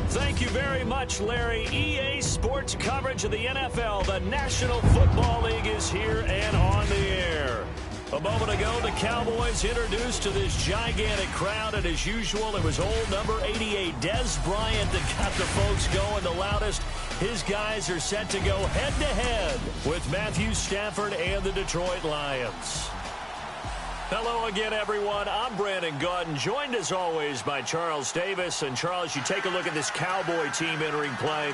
Thank you very much, Larry. EA Sports coverage of the NFL. The National Football League is here and on the air. A moment ago, the Cowboys introduced to this gigantic crowd, and as usual, it was old number 88, Dez Bryant, that got the folks going the loudest. His guys are set to go head-to-head with Matthew Stafford and the Detroit Lions. Hello again, everyone. I'm Brandon Gaudin, joined as always by Charles Davis. And Charles, you take a look at this Cowboy team entering play.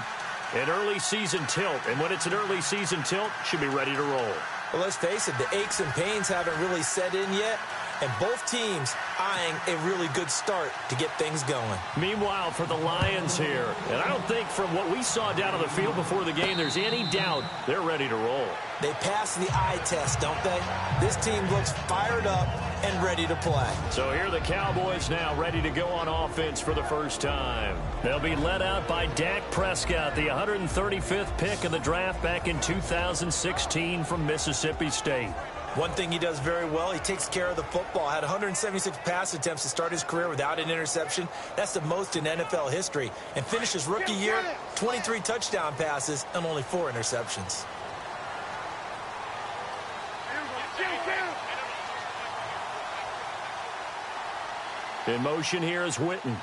An early season tilt, and when it's an early season tilt, should be ready to roll. Well, let's face it, the aches and pains haven't really set in yet, and both teams eyeing a really good start to get things going. Meanwhile, for the Lions here, and I don't think from what we saw down on the field before the game, there's any doubt they're ready to roll. They pass the eye test, don't they? This team looks fired up and ready to play. So here are the Cowboys now ready to go on offense for the first time. They'll be led out by Dak Prescott, the 135th pick of the draft back in 2016 from Mississippi State. One thing he does very well, he takes care of the football. Had 176 pass attempts to start his career without an interception. That's the most in NFL history. And finished his rookie year, 23 touchdown passes and only 4 interceptions. In motion here is Witten.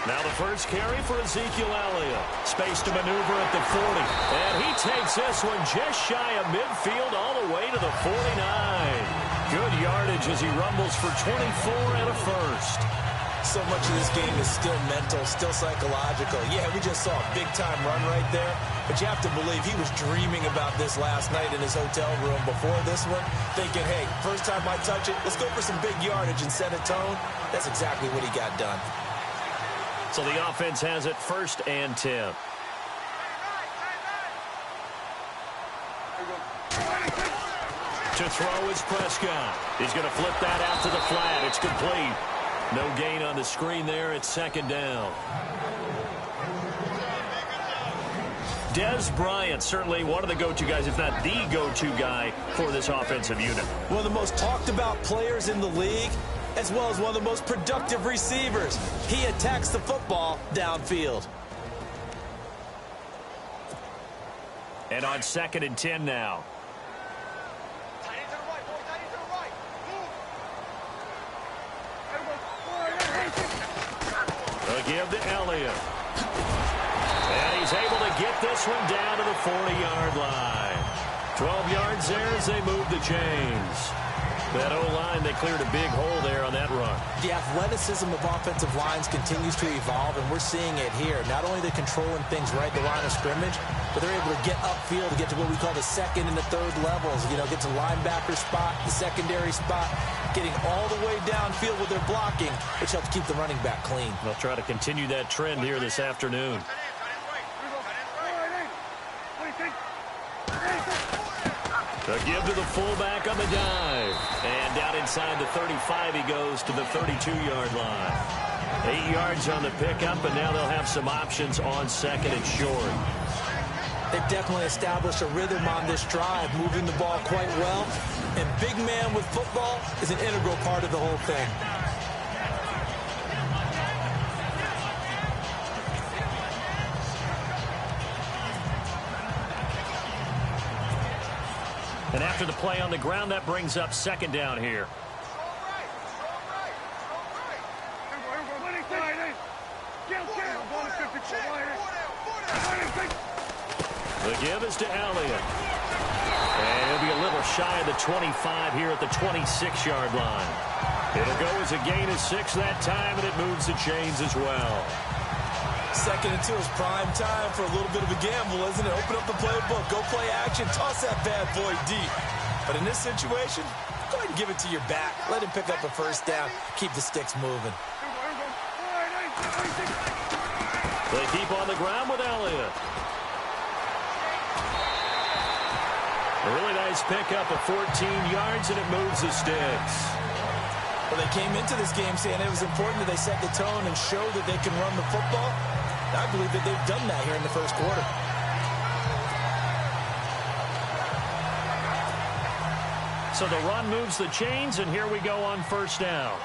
Now the first carry for Ezekiel Elliott. Space to maneuver at the 40. And he takes this one just shy of midfield all the way to the 49. Good yardage as he rumbles for 24 and a first. So much of this game is still mental, still psychological. Yeah, we just saw a big-time run right there. But you have to believe he was dreaming about this last night in his hotel room before this one, thinking, hey, first time I touch it, let's go for some big yardage and set a tone. That's exactly what he got done. So the offense has it 1st and 10. To throw is Prescott. He's going to flip that out to the flat. It's complete. No gain on the screen there. It's 2nd down. Dez Bryant, certainly one of the go-to guys, if not the go-to guy for this offensive unit. One of the most talked-about players in the league, as well as one of the most productive receivers. He attacks the football downfield. And on 2nd and 10 now. A give to Elliott. And he's able to get this one down to the 40-yard line. 12 yards there as they move the chains. That O-line, they cleared a big hole there on that run. The athleticism of offensive lines continues to evolve, and we're seeing it here. Not only are they controlling things right at the line of scrimmage, but they're able to get upfield to get to what we call the 2nd and the 3rd levels. You know, get to linebacker spot, the secondary spot, getting all the way downfield with their blocking, which helps keep the running back clean. They'll try to continue that trend here this afternoon. A give to the fullback on the dive. And down inside the 35, he goes to the 32-yard line. 8 yards on the pickup, and now they'll have some options on 2nd and short. They've definitely established a rhythm on this drive, moving the ball quite well. And big man with football is an integral part of the whole thing. And after the play on the ground, that brings up 2nd down here. The give is to Elliott. And he'll be a little shy of the 25 here at the 26-yard line. It'll go as a gain of 6 that time, and it moves the chains as well. 2nd and 2 is prime time for a little bit of a gamble, isn't it? Open up the playbook, go play action, toss that bad boy deep. But in this situation, go ahead and give it to your back. Let him pick up a 1st down, keep the sticks moving. They keep on the ground with Elliott. A really nice pickup of 14 yards, and it moves the sticks. Well, they came into this game saying it was important that they set the tone and show that they can run the football. I believe that they've done that here in the 1st quarter. So the run moves the chains, and here we go on 1st down.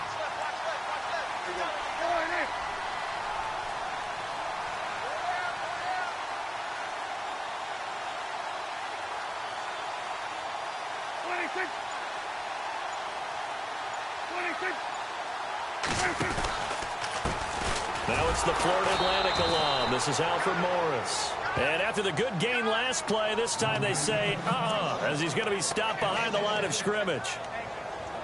Now it's the Florida Atlantic alum. This is Alfred Morris. And after the good gain last play, this time they say, as he's going to be stopped behind the line of scrimmage.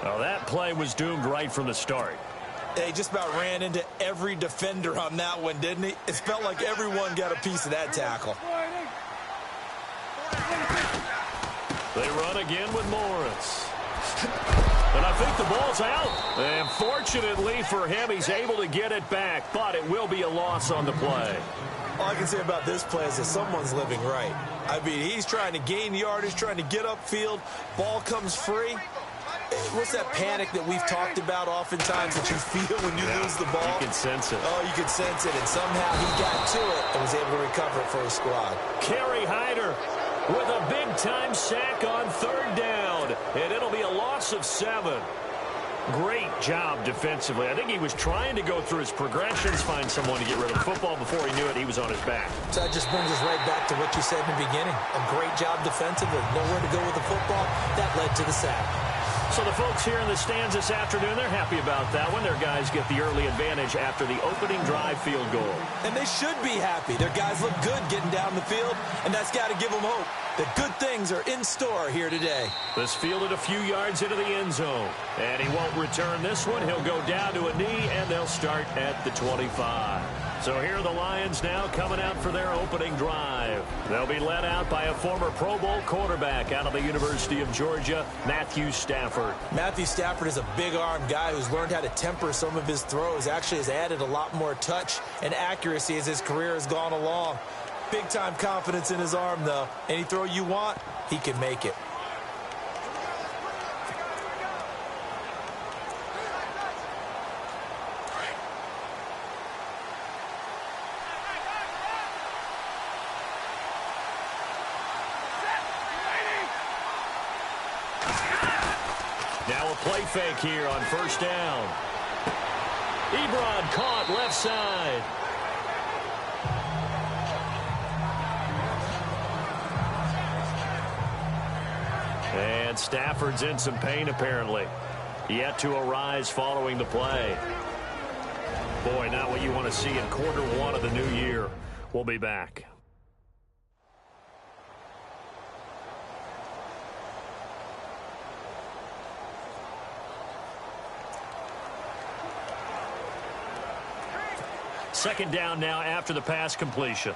Well, that play was doomed right from the start. He just about ran into every defender on that one, didn't he? It felt like everyone got a piece of that tackle. They run again with Morris. And I think the ball's out. And fortunately for him, he's able to get it back, but it will be a loss on the play. All I can say about this play is that someone's living right. I mean, he's trying to gain yardage, trying to get upfield. Ball comes free. What's that panic that we've talked about oftentimes that you feel when you lose the ball? You can sense it. Oh, you can sense it. And somehow he got to it and was able to recover it for his squad. Kerry Hyder with a big-time sack on third down. And it'll be a loss of 7. Great job defensively. I think he was trying to go through his progressions, find someone to get rid of the football. Before he knew it, he was on his back. So that just brings us right back to what you said in the beginning. A great job defensively. Nowhere to go with the football. That led to the sack. So the folks here in the stands this afternoon, they're happy about that one. Their guys get the early advantage after the opening drive field goal. And they should be happy. Their guys look good getting down the field, and that's got to give them hope that good things are in store here today. This fielded a few yards into the end zone. And he won't return this one. He'll go down to a knee, and they'll start at the 25. So here are the Lions now coming out for their opening drive. They'll be led out by a former Pro Bowl quarterback out of the University of Georgia, Matthew Stafford. Matthew Stafford is a big-arm guy who's learned how to temper some of his throws. Actually has added a lot more touch and accuracy as his career has gone along. Big-time confidence in his arm, though. Any throw you want, he can make it. Now a play fake here on first down. Ebron caught left side. And Stafford's in some pain apparently. Yet to arise following the play. Boy, not what you want to see in quarter one of the new year. We'll be back. Second down now after the pass completion.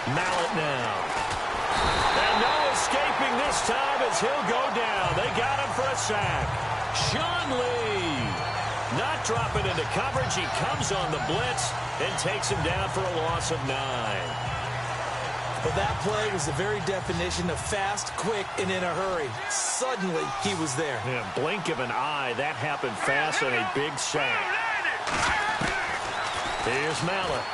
Mallet now. And no escaping this time as he'll go down. They got him for a sack. Sean Lee not dropping into coverage. He comes on the blitz and takes him down for a loss of 9. But that play was the very definition of fast, quick, and in a hurry. Suddenly, he was there. Yeah, blink of an eye. That happened fast and a big sack. Here's Mallet.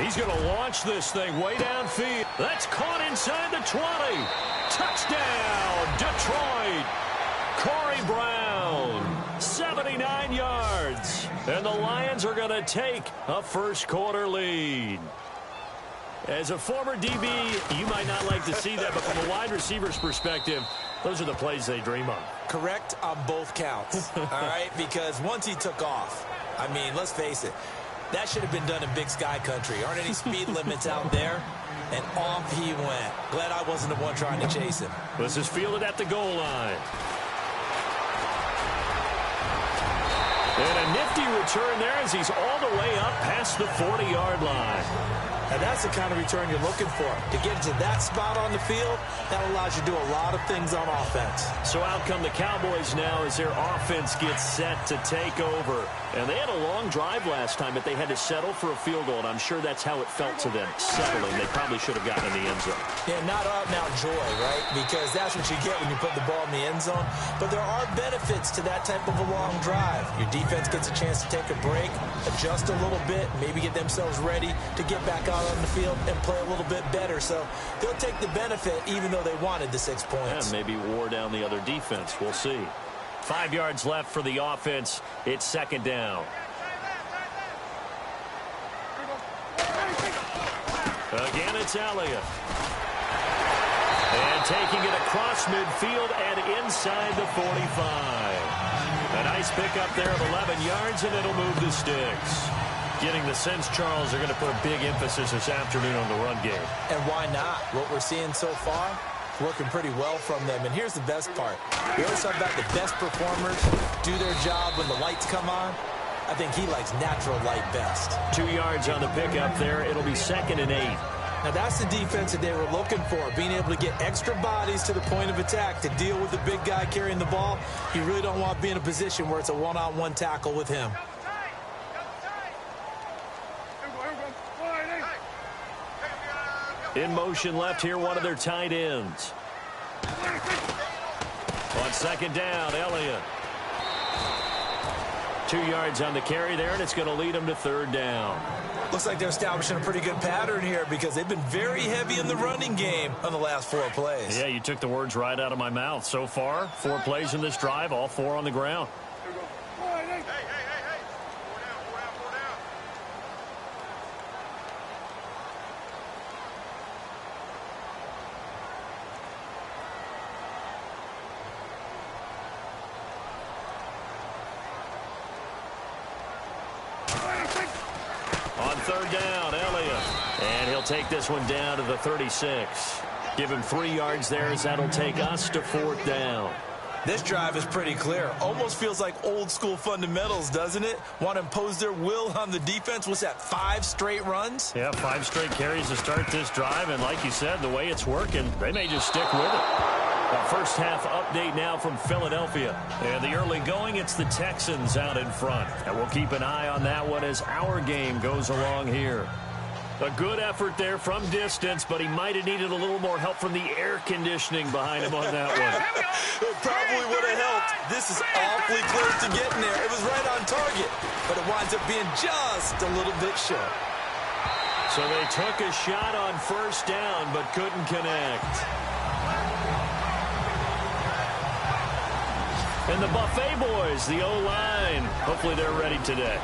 He's going to launch this thing way downfield. That's caught inside the 20. Touchdown, Detroit. Corey Brown, 79 yards. And the Lions are going to take a first-quarter lead. As a former DB, you might not like to see that, but from a wide receiver's perspective, those are the plays they dream of. Correct on both counts, all right? Because once he took off, I mean, let's face it, that should have been done in Big Sky Country. Aren't any speed limits out there? And off he went. Glad I wasn't the one trying to chase him. This is fielded at the goal line. And a nifty return there as he's all the way up past the 40-yard line. And that's the kind of return you're looking for. To get into that spot on the field, that allows you to do a lot of things on offense. So out come the Cowboys now as their offense gets set to take over. And they had a long drive last time, but they had to settle for a field goal, and I'm sure that's how it felt to them, settling. They probably should have gotten in the end zone. Yeah, not out-and-out joy, right? Because that's what you get when you put the ball in the end zone. But there are benefits to that type of a long drive. Your defense gets a chance to take a break, adjust a little bit, maybe get themselves ready to get back out on the field and play a little bit better. So they'll take the benefit even though they wanted the 6 points. And maybe wore down the other defense. We'll see. 5 yards left for the offense. It's second down. Again, it's Elliott. And taking it across midfield and inside the 45. A nice pickup there of 11 yards, and it'll move the sticks. Getting the sense, Charles, they're going to put a big emphasis this afternoon on the run game. And why not? What we're seeing so far, working pretty well from them. And here's the best part. We always talk about the best performers do their job when the lights come on. I think he likes natural light best. 2 yards on the pickup there. It'll be 2nd and 8. Now, that's the defense that they were looking for, being able to get extra bodies to the point of attack to deal with the big guy carrying the ball. You really don't want to be in a position where it's a one-on-one tackle with him. In motion left here, one of their tight ends. On 2nd down, Elliott. 2 yards on the carry there, and it's going to lead them to 3rd down. Looks like they're establishing a pretty good pattern here because they've been very heavy in the running game on the last 4 plays. Yeah, you took the words right out of my mouth. So far, 4 plays in this drive, all 4 on the ground. On 3rd down, Elliott. And he'll take this one down to the 36. Give him 3 yards there as that'll take us to 4th down. This drive is pretty clear. Almost feels like old school fundamentals, doesn't it? Want to impose their will on the defense. What's that, 5 straight runs? Yeah, 5 straight carries to start this drive. And like you said, the way it's working, they may just stick with it. A first half update now from Philadelphia. And the early going, it's the Texans out in front. And we'll keep an eye on that one as our game goes along here. A good effort there from distance, but he might have needed a little more help from the air conditioning behind him on that one. It probably would have helped. This is awfully close to getting there. It was right on target, but it winds up being just a little bit short. So they took a shot on 1st down, but couldn't connect. And the Buffet boys, the O-line, hopefully they're ready today.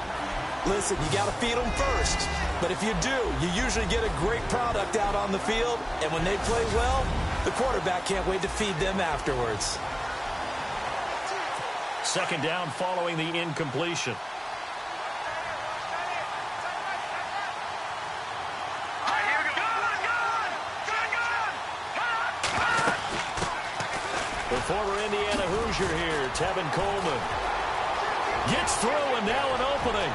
Listen, you got to feed them first. But if you do, you usually get a great product out on the field. And when they play well, the quarterback can't wait to feed them afterwards. 2nd down following the incompletion. The former Indiana Hoosier here, Tevin Coleman. Gets through and now an opening.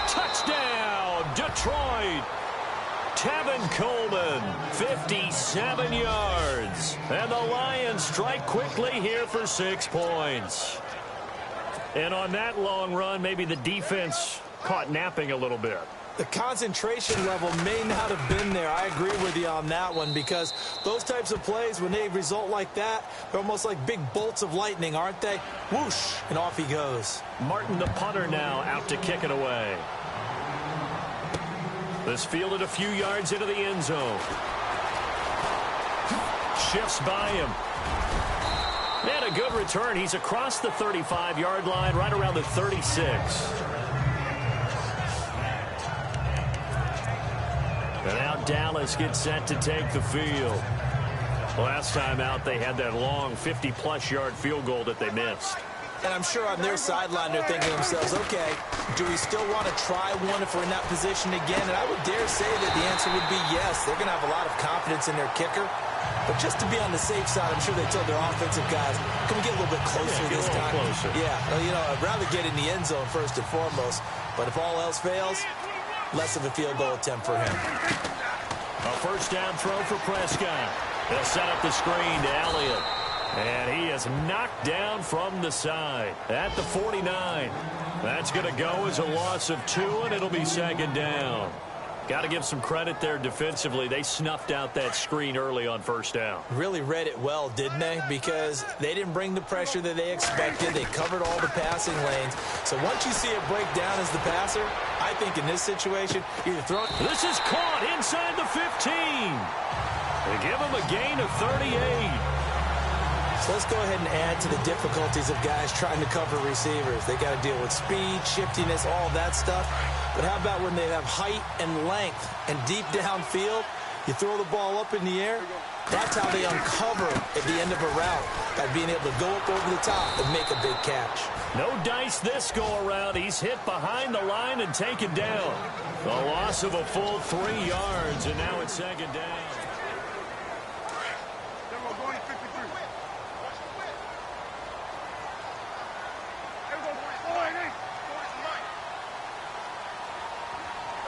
Touchdown, Detroit. Tevin Coleman, 57 yards. And the Lions strike quickly here for 6 points. And on that long run, maybe the defense caught napping a little bit. The concentration level may not have been there. I agree with you on that one because those types of plays, when they result like that, they're almost like big bolts of lightning, aren't they? Whoosh, and off he goes. Martin, the punter, now out to kick it away. This fielded a few yards into the end zone. Shifts by him. And a good return. He's across the 35-yard line, right around the 36. And now Dallas gets set to take the field. Last time out, they had that long 50-plus yard field goal that they missed. And I'm sure on their sideline they're thinking to themselves, okay, do we still want to try one if we're in that position again? And I would dare say that the answer would be yes. They're going to have a lot of confidence in their kicker. But just to be on the safe side, I'm sure they told their offensive guys, can we get a little bit closer this time? Closer. Yeah, well, you know, I'd rather get in the end zone first and foremost. But if all else fails, less of a field goal attempt for him. A first down throw for Prescott. They'll set up the screen to Elliott. And he is knocked down from the side at the 49. That's going to go as a loss of 2, and it'll be 2nd down. Got to give some credit there defensively. They snuffed out that screen early on 1st down. Really read it well, didn't they? Because they didn't bring the pressure that they expected. They covered all the passing lanes. So once you see it break down as the passer, I think in this situation, you're throwing. This is caught inside the 15. They give him a gain of 38. So let's go ahead and add to the difficulties of guys trying to cover receivers. They got to deal with speed, shiftiness, all that stuff. But how about when they have height and length and deep downfield? You throw the ball up in the air. That's how they uncover at the end of a route, by being able to go up over the top and make a big catch. No dice this go-around. He's hit behind the line and taken down. The loss of a full 3 yards, and now it's second down.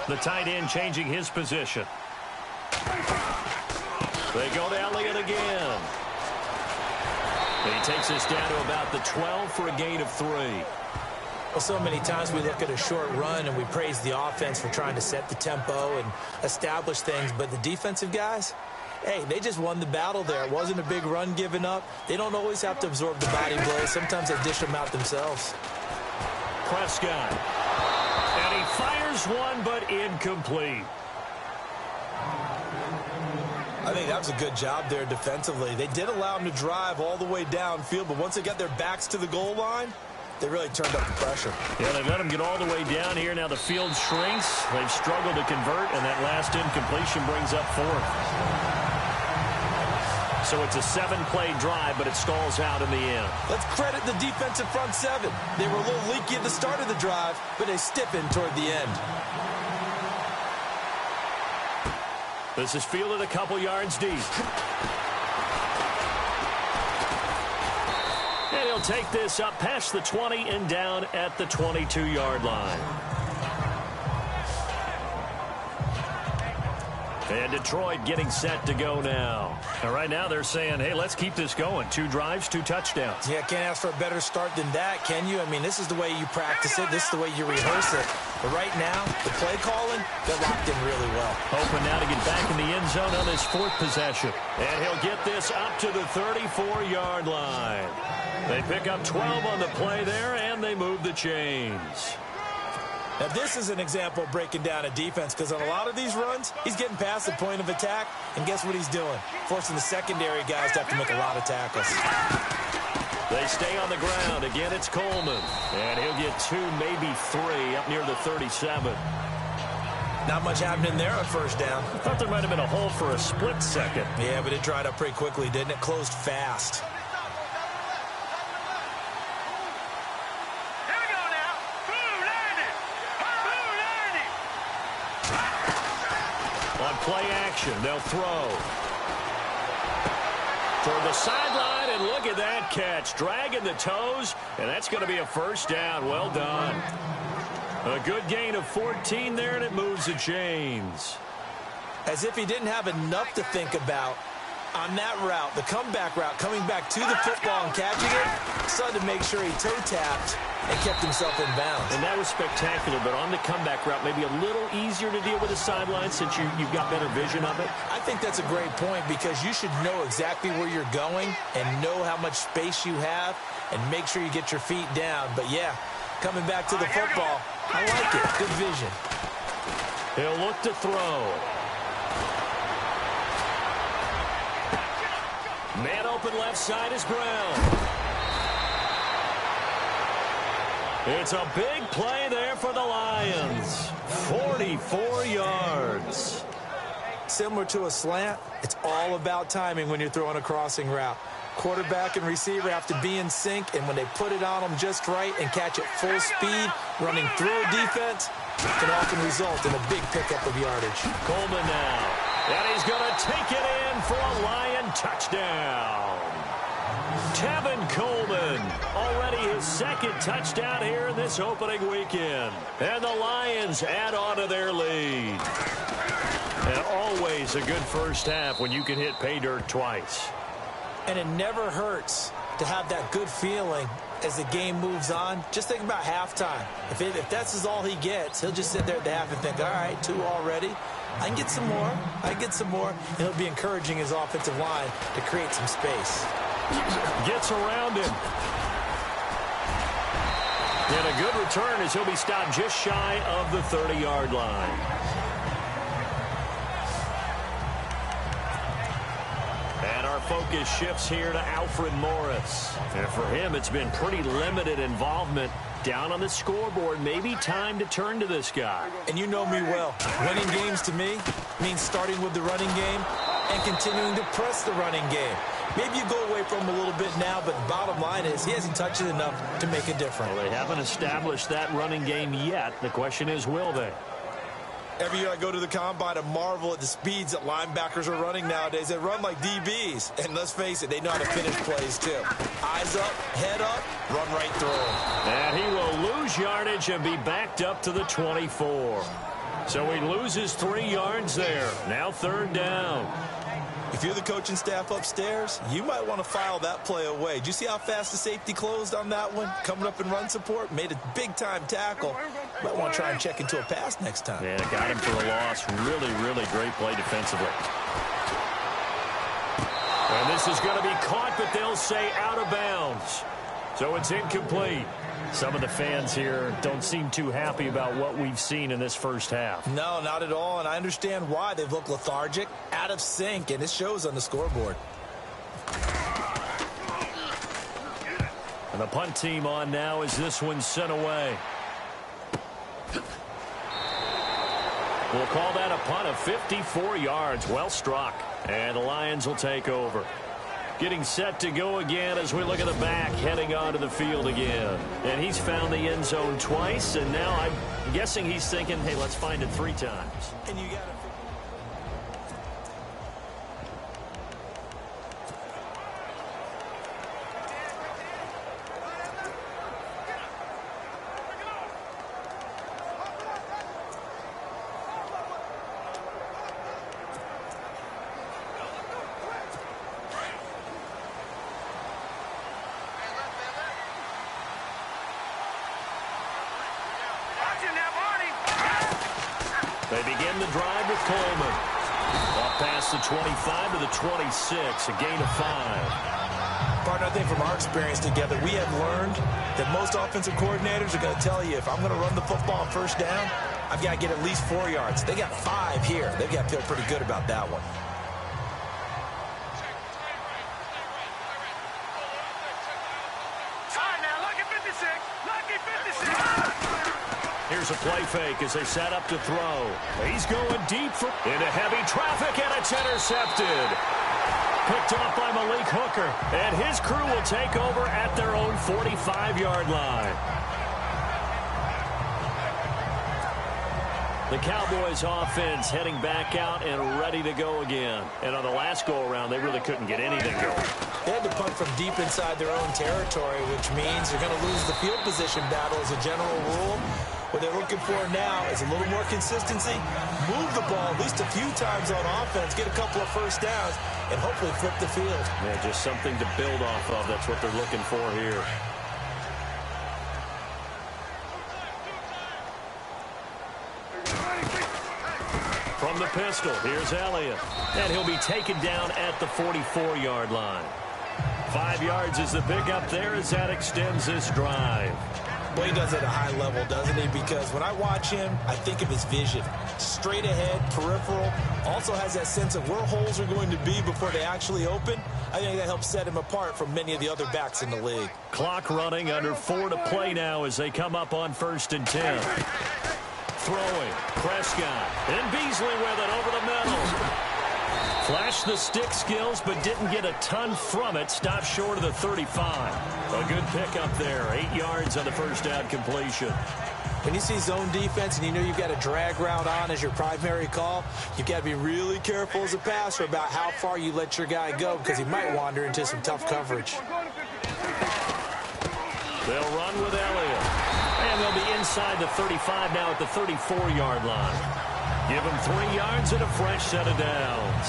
The tight end changing his position. They go to Elliott again. He takes us down to about the 12 for a gain of 3. Well, so many times we look at a short run and we praise the offense for trying to set the tempo and establish things, but the defensive guys, hey, they just won the battle there. It wasn't a big run given up. They don't always have to absorb the body blows. Sometimes they dish them out themselves. Prescott. And he fires one, but incomplete. I think that was a good job there defensively. They did allow them to drive all the way downfield, but once they got their backs to the goal line, they really turned up the pressure. Yeah, they let them get all the way down here. Now the field shrinks. They've struggled to convert, and that last incompletion brings up 4th. So it's a 7-play drive, but it stalls out in the end. Let's credit the defensive front 7. They were a little leaky at the start of the drive, but they stiffened toward the end. This is fielded a couple yards deep. And he'll take this up past the 20 and down at the 22-yard line. And Detroit getting set to go now. And right now they're saying, hey, let's keep this going. 2 drives, 2 touchdowns. Yeah, can't ask for a better start than that, can you? I mean, this is the way you practice it. This is the way you rehearse it. But right now, the play calling, they're locked in really well. Hoping now to get back in the end zone on his 4th possession. And he'll get this up to the 34-yard line. They pick up 12 on the play there, and they move the chains. Now, this is an example of breaking down a defense, because on a lot of these runs, he's getting past the point of attack, and guess what he's doing? Forcing the secondary guys to have to make a lot of tackles. They stay on the ground. Again, it's Coleman. And he'll get 2, maybe 3, up near the 37. Not much happening there on first down. I thought there might have been a hole for a split second. Yeah, but it dried up pretty quickly, didn't it? Closed fast. Play action. They'll throw. Toward the sideline, and look at that catch. Dragging the toes, and that's going to be a first down. Well done. A good gain of 14 there, and it moves the chains. As if he didn't have enough to think about on that route, the comeback route, coming back to the football and catching it, decided to make sure he toe-tapped and kept himself in bounds. And that was spectacular, but on the comeback route, maybe a little easier to deal with the sideline since you've got better vision of it. I think that's a great point, because you should know exactly where you're going and know how much space you have and make sure you get your feet down. But, yeah, coming back to the football, I like it. Good vision. He'll look to throw. Man open left side is Brown. It's a big play there for the Lions. 44 yards. Similar to a slant, it's all about timing when you're throwing a crossing route. Quarterback and receiver have to be in sync, and when they put it on them just right and catch it full speed, running through a defense, can often result in a big pickup of yardage. Coleman now. And he's going to take it in for a Lion touchdown. Tevin Coleman, already his 2nd touchdown here in this opening weekend. And the Lions add on to their lead. And always a good first half when you can hit pay dirt twice. And it never hurts to have that good feeling as the game moves on. Just think about halftime. If that's all he gets, he'll just sit there at the half and think, all right, 2 already. I can get some more. I can get some more. And he'll be encouraging his offensive line to create some space. Gets around him. And a good return as he'll be stopped just shy of the 30-yard line. And our focus shifts here to Alfred Morris. And for him, it's been pretty limited involvement down on the scoreboard. Maybe time to turn to this guy. And you know me well. Winning games to me means starting with the running game and continuing to press the running game. Maybe you go away from him a little bit now, but the bottom line is he hasn't touched it enough to make a difference. Well, they haven't established that running game yet. The question is, will they? Every year I go to the combine and marvel at the speeds that linebackers are running nowadays. They run like DBs. And let's face it, they know how to finish plays too. Eyes up, head up, run right through them. And he will lose yardage and be backed up to the 24. So he loses 3 yards there. Now 3rd down. If you're the coaching staff upstairs, you might want to file that play away. Did you see how fast the safety closed on that one? Coming up in run support, made a big-time tackle. Might want to try and check into a pass next time. And it got him for a loss. Really, really great play defensively. And this is going to be caught, but they'll say out of bounds. So it's incomplete. Some of the fans here don't seem too happy about what we've seen in this first half. No, not at all, and I understand why. They've looked lethargic, out of sync, and it shows on the scoreboard. And the punt team on now as this one's sent away. We'll call that a punt of 54 yards. Well struck. And the Lions will take over. Getting set to go again as we look at the back, heading onto the field again. And he's found the end zone twice, and now I'm guessing he's thinking, hey, let's find it 3 times. And you got to... They begin the drive with Coleman. Up past the 25 to the 26, a gain of 5. Partner, I think from our experience together, we have learned that most offensive coordinators are going to tell you, if I'm going to run the football on 1st down, I've got to get at least 4 yards. They got 5 here. They've got to feel pretty good about that one. Here's a play fake as they set up to throw. He's going deep into heavy traffic, and it's intercepted. Picked off by Malik Hooker, and his crew will take over at their own 45-yard line. The Cowboys offense heading back out and ready to go again. And on the last go-around, they really couldn't get anything going. They had to punt from deep inside their own territory, which means they're going to lose the field position battle as a general rule. What they're looking for now is a little more consistency, move the ball at least a few times on offense, get a couple of 1st downs, and hopefully flip the field. Yeah, just something to build off of. That's what they're looking for here. From the pistol, here's Elliott. And he'll be taken down at the 44-yard line. 5 yards is the pickup there as that extends this drive. Well, he does it at a high level, doesn't he? Because when I watch him, I think of his vision. Straight ahead, peripheral. Also has that sense of where holes are going to be before they actually open. I think that helps set him apart from many of the other backs in the league. Clock running, under 4 to play now as they come up on 1st and 10. Throwing, Prescott, and Beasley with it over the middle. Flashed the stick skills, but didn't get a ton from it. Stopped short of the 35. A good pickup there. 8 yards on the 1st down completion. When you see zone defense and you know you've got a drag route on as your primary call, you've got to be really careful as a passer about how far you let your guy go because he might wander into some tough coverage. They'll run with Elliott. And they'll be inside the 35 now at the 34-yard line. Give them 3 yards and a fresh set of downs.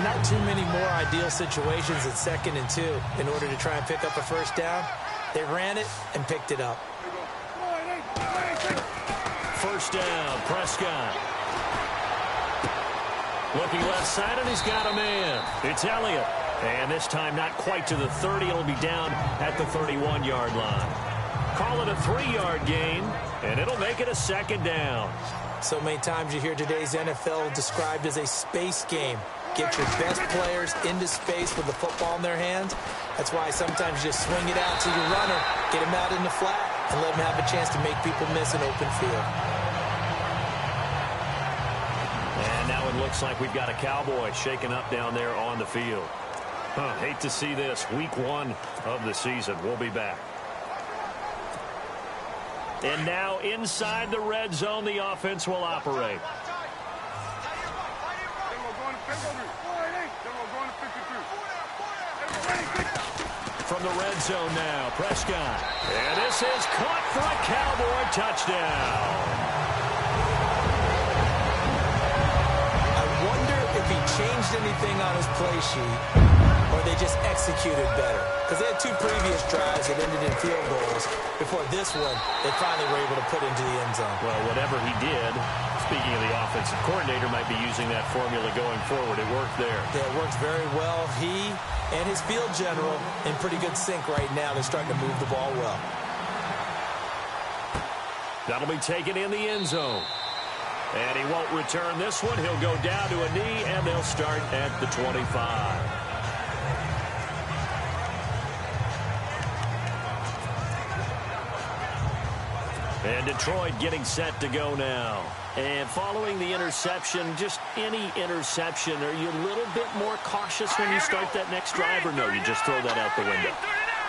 Not too many more ideal situations at 2nd and 2 in order to try and pick up a 1st down. They ran it and picked it up. 1st down, Prescott. Looking left side, and he's got a man. It's Elliott. And this time not quite to the 30. It'll be down at the 31-yard line. Call it a 3-yard gain, and it'll make it a 2nd down. So many times you hear today's NFL described as a space game. get your best players into space with the football in their hands. That's why sometimes you just swing it out to your runner, get him out in the flat, and let him have a chance to make people miss an open field. And now it looks like we've got a Cowboy shaken up down there on the field. Hate to see this. Week 1 of the season. We'll be back. And now inside the red zone, the offense will operate. From the red zone now, Prescott. And this is caught for a Cowboy touchdown. I wonder if he changed anything on his play sheet or they just executed better. Because they had 2 previous drives that ended in field goals. Before this one, they finally were able to put into the end zone. Well, whatever he did, speaking of the offensive coordinator, might be using that formula going forward. It worked there. Yeah, it works very well. He and his field general in pretty good sync right now. They're starting to move the ball well. That'll be taken in the end zone. And he won't return this one. He'll go down to a knee, and they'll start at the 25. And Detroit getting set to go now. And following the interception, just any interception, are you a little bit more cautious when you start that next drive, or no, you just throw that out the window?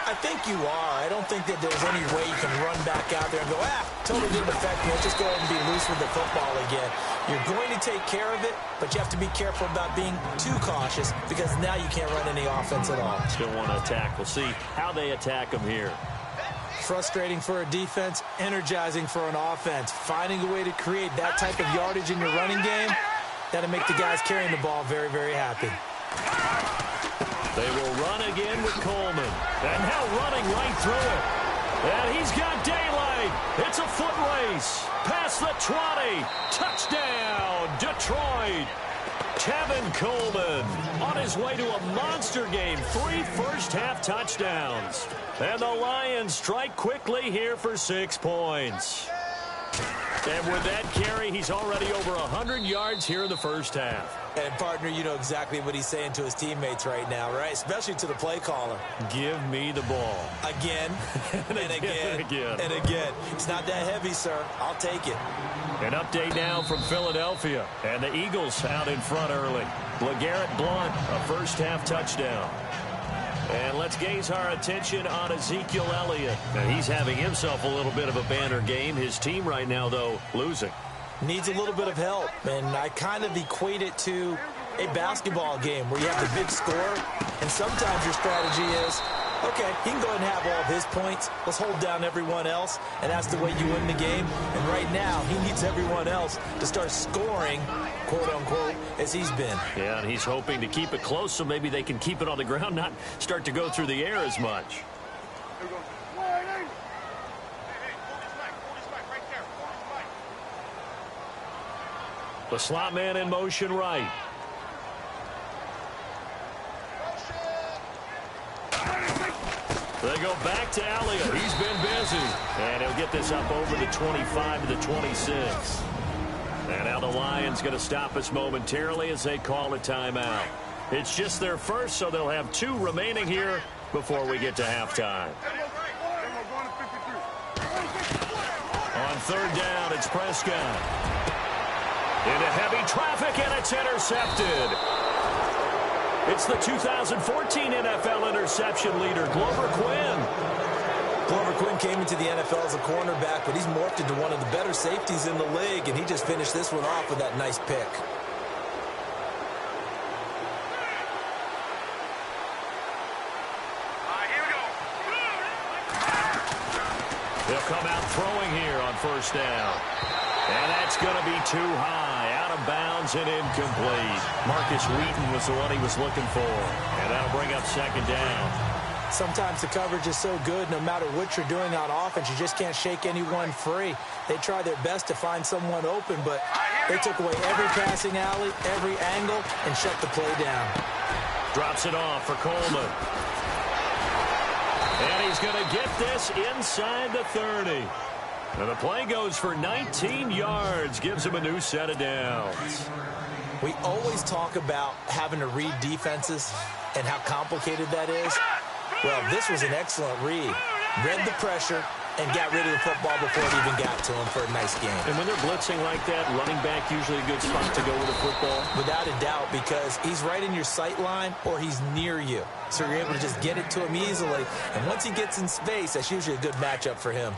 I think you are. I don't think that there's any way you can run back out there and go, totally didn't affect me. Let's just go ahead and be loose with the football again. You're going to take care of it, but you have to be careful about being too cautious because now you can't run any offense at all. Still want to attack. We'll see how they attack them here. Frustrating for a defense, energizing for an offense. Finding a way to create that type of yardage in your running game, that'll make the guys carrying the ball very, very happy. They will run again with Coleman. And now running right through it. And he's got daylight. It's a foot race. Past the 20. Touchdown, Detroit. Tevin Coleman on his way to a monster game. 3 first-half touchdowns. And the Lions strike quickly here for 6 points. And with that carry, he's already over 100 yards here in the first half. And, partner, you know exactly what he's saying to his teammates right now, right? Especially to the play caller. Give me the ball. Again, and again, and again. It's not that heavy, sir. I'll take it. An update now from Philadelphia. And the Eagles out in front early. LeGarrette Blount, a first-half touchdown. And let's gaze our attention on Ezekiel Elliott. Now, he's having himself a little bit of a banner game. His team right now, though, losing. Needs a little bit of help, and I kind of equate it to a basketball game where you have the big score, and sometimes your strategy is, okay, he can go ahead and have all of his points. Let's hold down everyone else, and that's the way you win the game. And right now, he needs everyone else to start scoring, quote-unquote, as he's been. Yeah, and he's hoping to keep it close so maybe they can keep it on the ground, not start to go through the air as much. The slot man in motion right. They go back to Elliott. He's been busy. And he'll get this up over the 25 to the 26. And now the Lions going to stop us momentarily as they call a timeout. It's just their first, so they'll have 2 remaining here before we get to halftime. On third down, it's Prescott. Into heavy traffic, and it's intercepted. It's the 2014 NFL interception leader, Glover Quinn. Glover Quinn came into the NFL as a cornerback, but he's morphed into one of the better safeties in the league, and he just finished this one off with that nice pick. They'll come out throwing here on first down. And that's going to be too high, out of bounds and incomplete. Marcus Wheaton was the one he was looking for. And that'll bring up second down. Sometimes the coverage is so good, no matter what you're doing on offense, you just can't shake anyone free. They try their best to find someone open, but they took away every passing alley, every angle, and shut the play down. Drops it off for Coleman. And he's going to get this inside the 30. And the play goes for 19 yards, gives him a new set of downs. We always talk about having to read defenses and how complicated that is. Well, this was an excellent read. Read the pressure and got rid of the football before it even got to him for a nice game. And when they're blitzing like that, running back usually a good spot to go with the football? Without a doubt, because he's right in your sight line or he's near you. So you're able to just get it to him easily. And once he gets in space, that's usually a good matchup for him.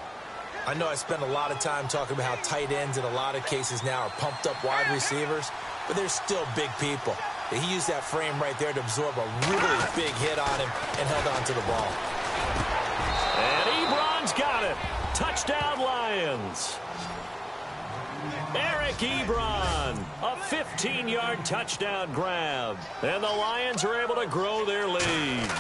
I know I spend a lot of time talking about how tight ends in a lot of cases now are pumped up wide receivers, but they're still big people. He used that frame right there to absorb a really big hit on him and held on to the ball. And Ebron's got it. Touchdown, Lions. Eric Ebron, a 15-yard touchdown grab. And the Lions are able to grow their lead.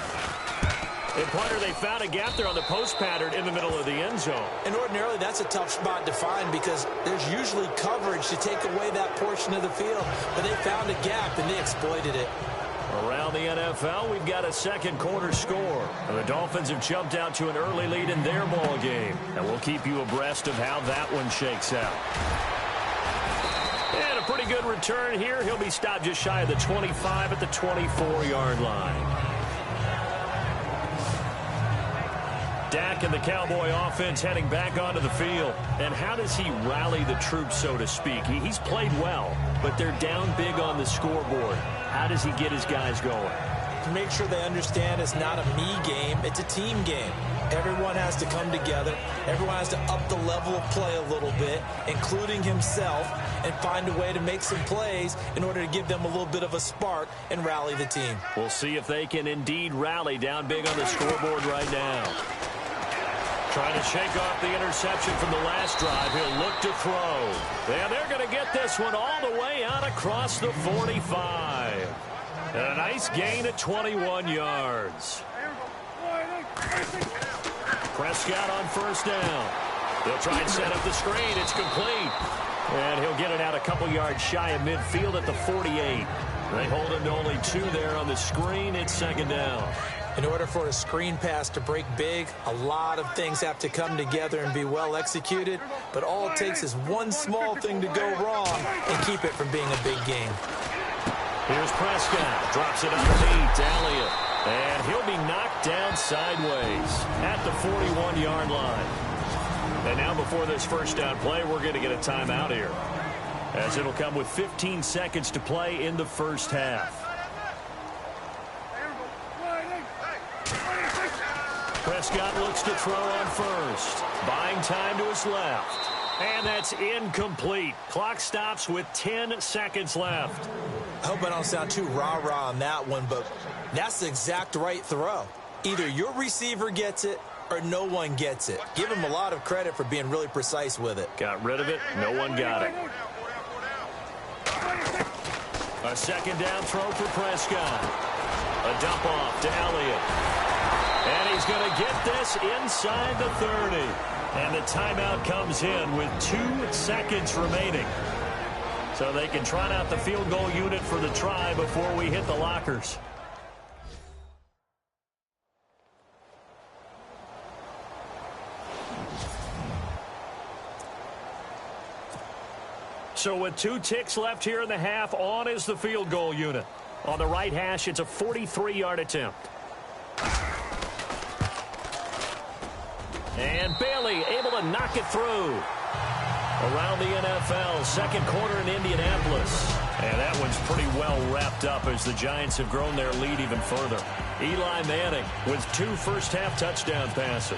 In punter, they found a gap there on the post pattern in the middle of the end zone. And ordinarily, that's a tough spot to find because there's usually coverage to take away that portion of the field. But they found a gap, and they exploited it. Around the NFL, we've got a second quarter score. The Dolphins have jumped out to an early lead in their ball game. And we'll keep you abreast of how that one shakes out. And a pretty good return here. He'll be stopped just shy of the 25 at the 24-yard line. Dak and the Cowboy offense heading back onto the field. And how does he rally the troops, so to speak? He's played well, but they're down big on the scoreboard. How does he get his guys going? To make sure they understand it's not a me game, it's a team game. Everyone has to come together. Everyone has to up the level of play a little bit, including himself, and find a way to make some plays in order to give them a little bit of a spark and rally the team. We'll see if they can indeed rally down big on the scoreboard right now. Trying to shake off the interception from the last drive. He'll look to throw. And they're going to get this one all the way out across the 45. And a nice gain at 21 yards. Prescott on first down. He'll try and set up the screen. It's complete. And he'll get it out a couple yards shy of midfield at the 48. They hold him to only 2 there on the screen. It's second down. In order for a screen pass to break big, a lot of things have to come together and be well executed. But all it takes is one small thing to go wrong and keep it from being a big game. Here's Prescott. Drops it underneath to Elliott. And he'll be knocked down sideways at the 41-yard line. And now before this first down play, we're going to get a timeout here, as it'll come with 15 seconds to play in the first half. Prescott looks to throw on first. Buying time to his left. And that's incomplete. Clock stops with 10 seconds left. I hope I don't sound too rah-rah on that one, but that's the exact right throw. Either your receiver gets it or no one gets it. Give him a lot of credit for being really precise with it. Got rid of it. No one got it. A second down throw for Prescott. A dump off to Elliott. And he's going to get this inside the 30. And the timeout comes in with 2 seconds remaining. So they can trot out the field goal unit for the try before we hit the lockers. So with 2 ticks left here in the half, on is the field goal unit. On the right hash, it's a 43-yard attempt. And Bailey able to knock it through. Around the NFL, second quarter in Indianapolis. And that one's pretty well wrapped up as the Giants have grown their lead even further. Eli Manning with 2 first-half touchdown passes.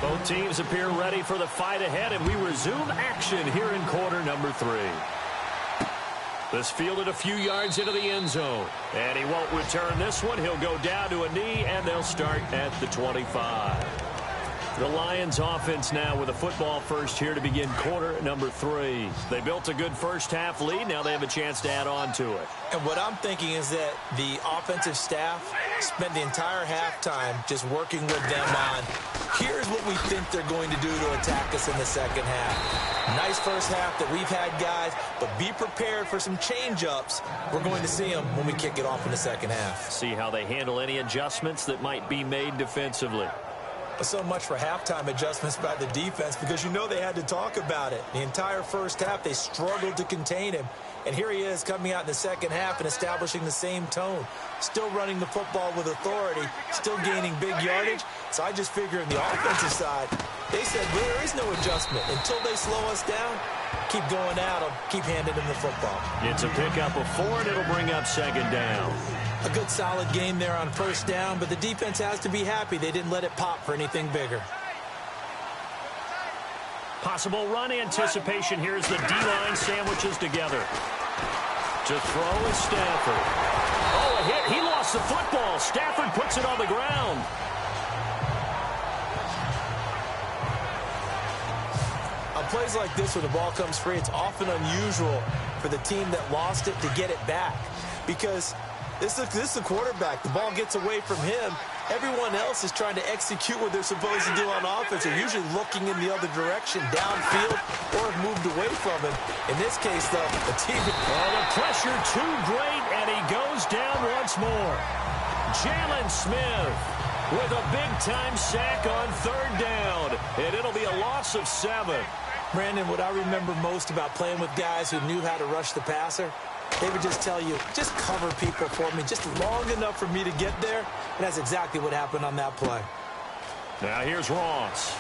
Both teams appear ready for the fight ahead, and we resume action here in quarter number 3. This fielded a few yards into the end zone. And he won't return this one. He'll go down to a knee, and they'll start at the 25. The Lions offense now with a football first here to begin quarter number 3. They built a good first-half lead. Now they have a chance to add on to it. And what I'm thinking is that the offensive staff spent the entire halftime just working with them on, here's what we think they're going to do to attack us in the second half. Nice first half that we've had, guys, but be prepared for some change-ups. We're going to see them when we kick it off in the second half. See how they handle any adjustments that might be made defensively. So much for halftime adjustments by the defense, because you know they had to talk about it. The entire first half, they struggled to contain him. And here he is coming out in the second half and establishing the same tone. Still running the football with authority, still gaining big yardage. So I just figure on the offensive side, they said, well, there is no adjustment. Until they slow us down, keep going out, I'll keep handing them the football. It's a pickup of 4, and it'll bring up second down. A good solid game there on first down, but the defense has to be happy they didn't let it pop for anything bigger. Possible run anticipation. Here's the D-line sandwiches together. To throw is Stafford. Oh, a hit. He lost the football. Stafford puts it on the ground. On plays like this where the ball comes free, it's often unusual for the team that lost it to get it back, because this is the quarterback. The ball gets away from him. Everyone else is trying to execute what they're supposed to do on offense. They're usually looking in the other direction, downfield, or have moved away from him. In this case, though, the team... Oh, the pressure too great, and he goes down once more. Jalen Smith with a big-time sack on third down, and it'll be a loss of 7. Brandon, what I remember most about playing with guys who knew how to rush the passer, they would just tell you, just cover people for me, just long enough for me to get there. And that's exactly what happened on that play. Now here's Ross.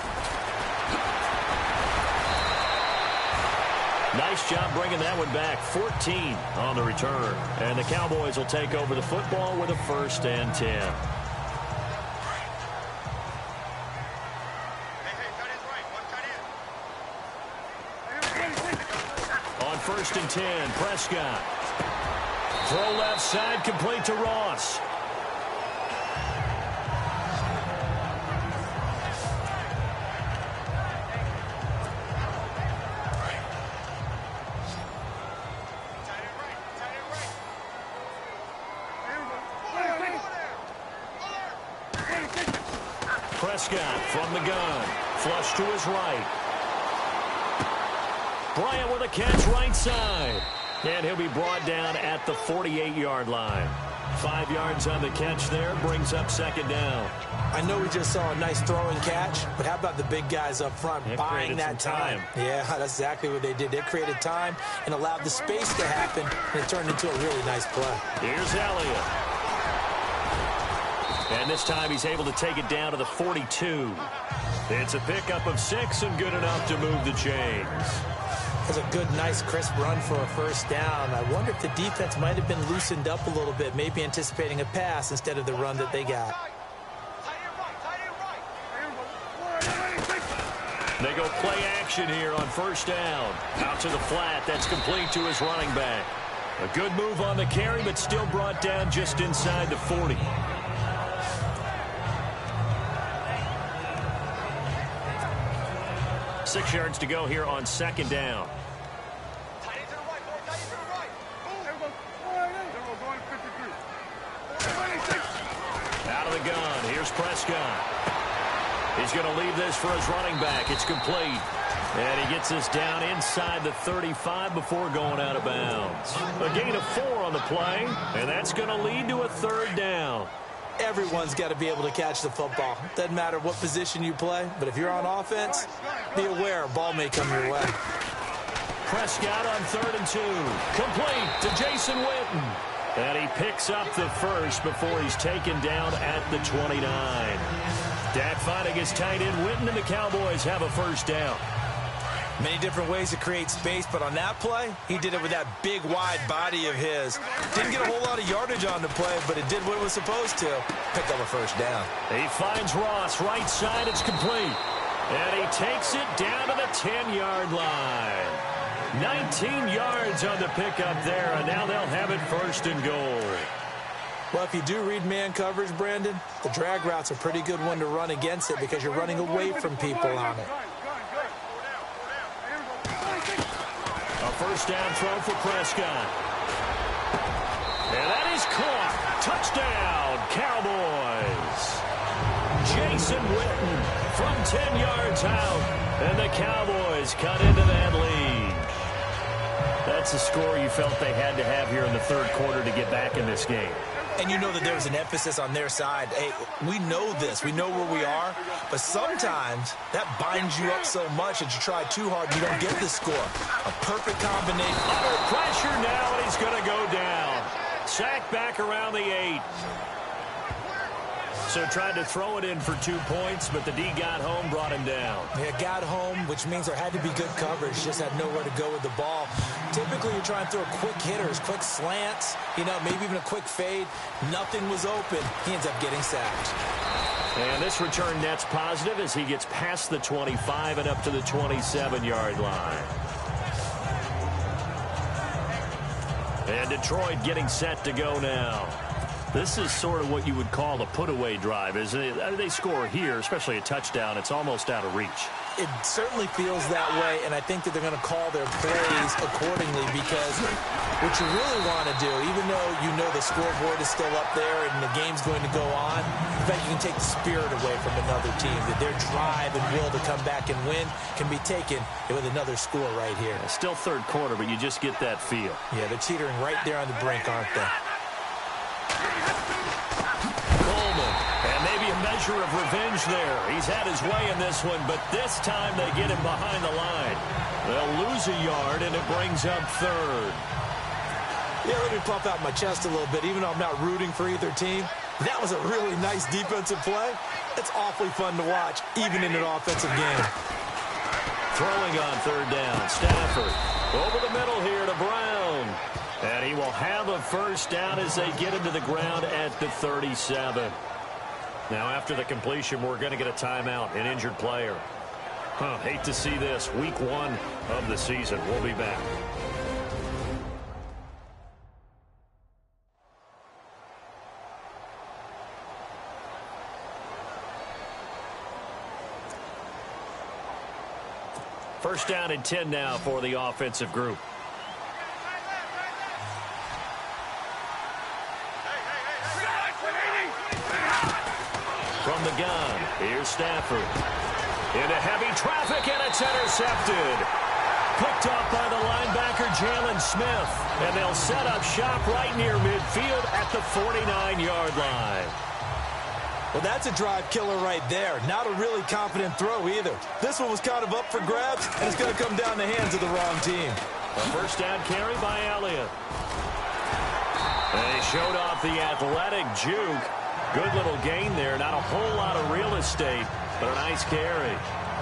Nice job bringing that one back. 14 on the return. And the Cowboys will take over the football with a 1st and 10. On 1st and 10, Prescott. Throw left side, complete to Ross. Prescott from the gun. Flush to his right. Bryant with a catch right side. And he'll be brought down at the 48-yard line. 5 yards on the catch there, brings up second down. I know we just saw a nice throwing catch, but how about the big guys up front buying that time? Yeah, that's exactly what they did. They created time and allowed the space to happen, and it turned into a really nice play. Here's Elliott. And this time he's able to take it down to the 42. It's a pickup of 6 and good enough to move the chains. That's a good, nice, crisp run for a 1st down. I wonder if the defense might have been loosened up a little bit, maybe anticipating a pass instead of the run that they got. They go play action here on 1st down. Out to the flat. That's complete to his running back. A good move on the carry, but still brought down just inside the 40. Six yards to go here on 2nd down. Out of the gun. Here's Prescott. He's going to leave this for his running back. It's complete. And he gets this down inside the 35 before going out of bounds. A gain of 4 on the play, and that's going to lead to a 3rd down. Everyone's got to be able to catch the football. Doesn't matter what position you play, but if you're on offense, be aware a ball may come your way. Prescott on 3rd and 2. Complete to Jason Witten. And he picks up the 1st before he's taken down at the 29. Dak finding his tight end Witten, and the Cowboys have a 1st down. Many different ways to create space, but on that play, he did it with that big, wide body of his. Didn't get a whole lot of yardage on the play, but it did what it was supposed to. Picked up a 1st down. He finds Ross, right side, it's complete. And he takes it down to the 10-yard line. 19 yards on the pickup there, and now they'll have it 1st and goal. Well, if you do read man coverage, Brandon, the drag route's a pretty good one to run against it because you're running away from people on it. A 1st down throw for Prescott. And that is caught. Touchdown, Cowboys. Jason Witten from 10 yards out. And the Cowboys cut into that lead. That's the score you felt they had to have here in the 3rd quarter to get back in this game. And you know that there was an emphasis on their side. Hey, we know this. We know where we are. But sometimes that binds you up so much that you try too hard and you don't get the score. A perfect combination. Under pressure now, and he's going to go down. Sacked back around the 8. So tried to throw it in for 2 points, but the D got home, brought him down. Yeah, got home, which means there had to be good coverage. Just had nowhere to go with the ball. Typically, you're trying to throw quick hitters, quick slants, maybe even a quick fade. Nothing was open. He ends up getting sacked. And this return net's positive as he gets past the 25 and up to the 27-yard line. And Detroit getting set to go now. This is sort of what you would call a put-away drive. As they score here, especially a touchdown, it's almost out of reach. It certainly feels that way, and I think that they're going to call their plays accordingly because what you really want to do, even though you know the scoreboard is still up there and the game's going to go on, in fact, you can take the spirit away from another team, that their drive and will to come back and win can be taken with another score right here. Still third quarter, but you just get that feel. Yeah, they're teetering right there on the brink, aren't they? Coleman, and maybe a measure of revenge there. He's had his way in this one, but this time they get him behind the line. They'll lose a yard, and it brings up third. Yeah, let me pump out my chest a little bit, even though I'm not rooting for either team. That was a really nice defensive play. It's awfully fun to watch, even in an offensive game. Throwing on third down, Stafford. Over the middle here to Brown. And he will have a first down as they get into the ground at the 37. Now, after the completion, we're going to get a timeout, an injured player. Hate to see this. Week 1 of the season. We'll be back. First down and 10 now for the offensive group. From the gun, here's Stafford. Into heavy traffic, and it's intercepted. Picked off by the linebacker, Jalen Smith. And they'll set up shop right near midfield at the 49-yard line. Well, that's a drive killer right there. Not a really confident throw either. This one was kind of up for grabs, and it's going to come down the hands of the wrong team. A first down carry by Elliott. They showed off the athletic juke. Good little gain there. Not a whole lot of real estate, but a nice carry.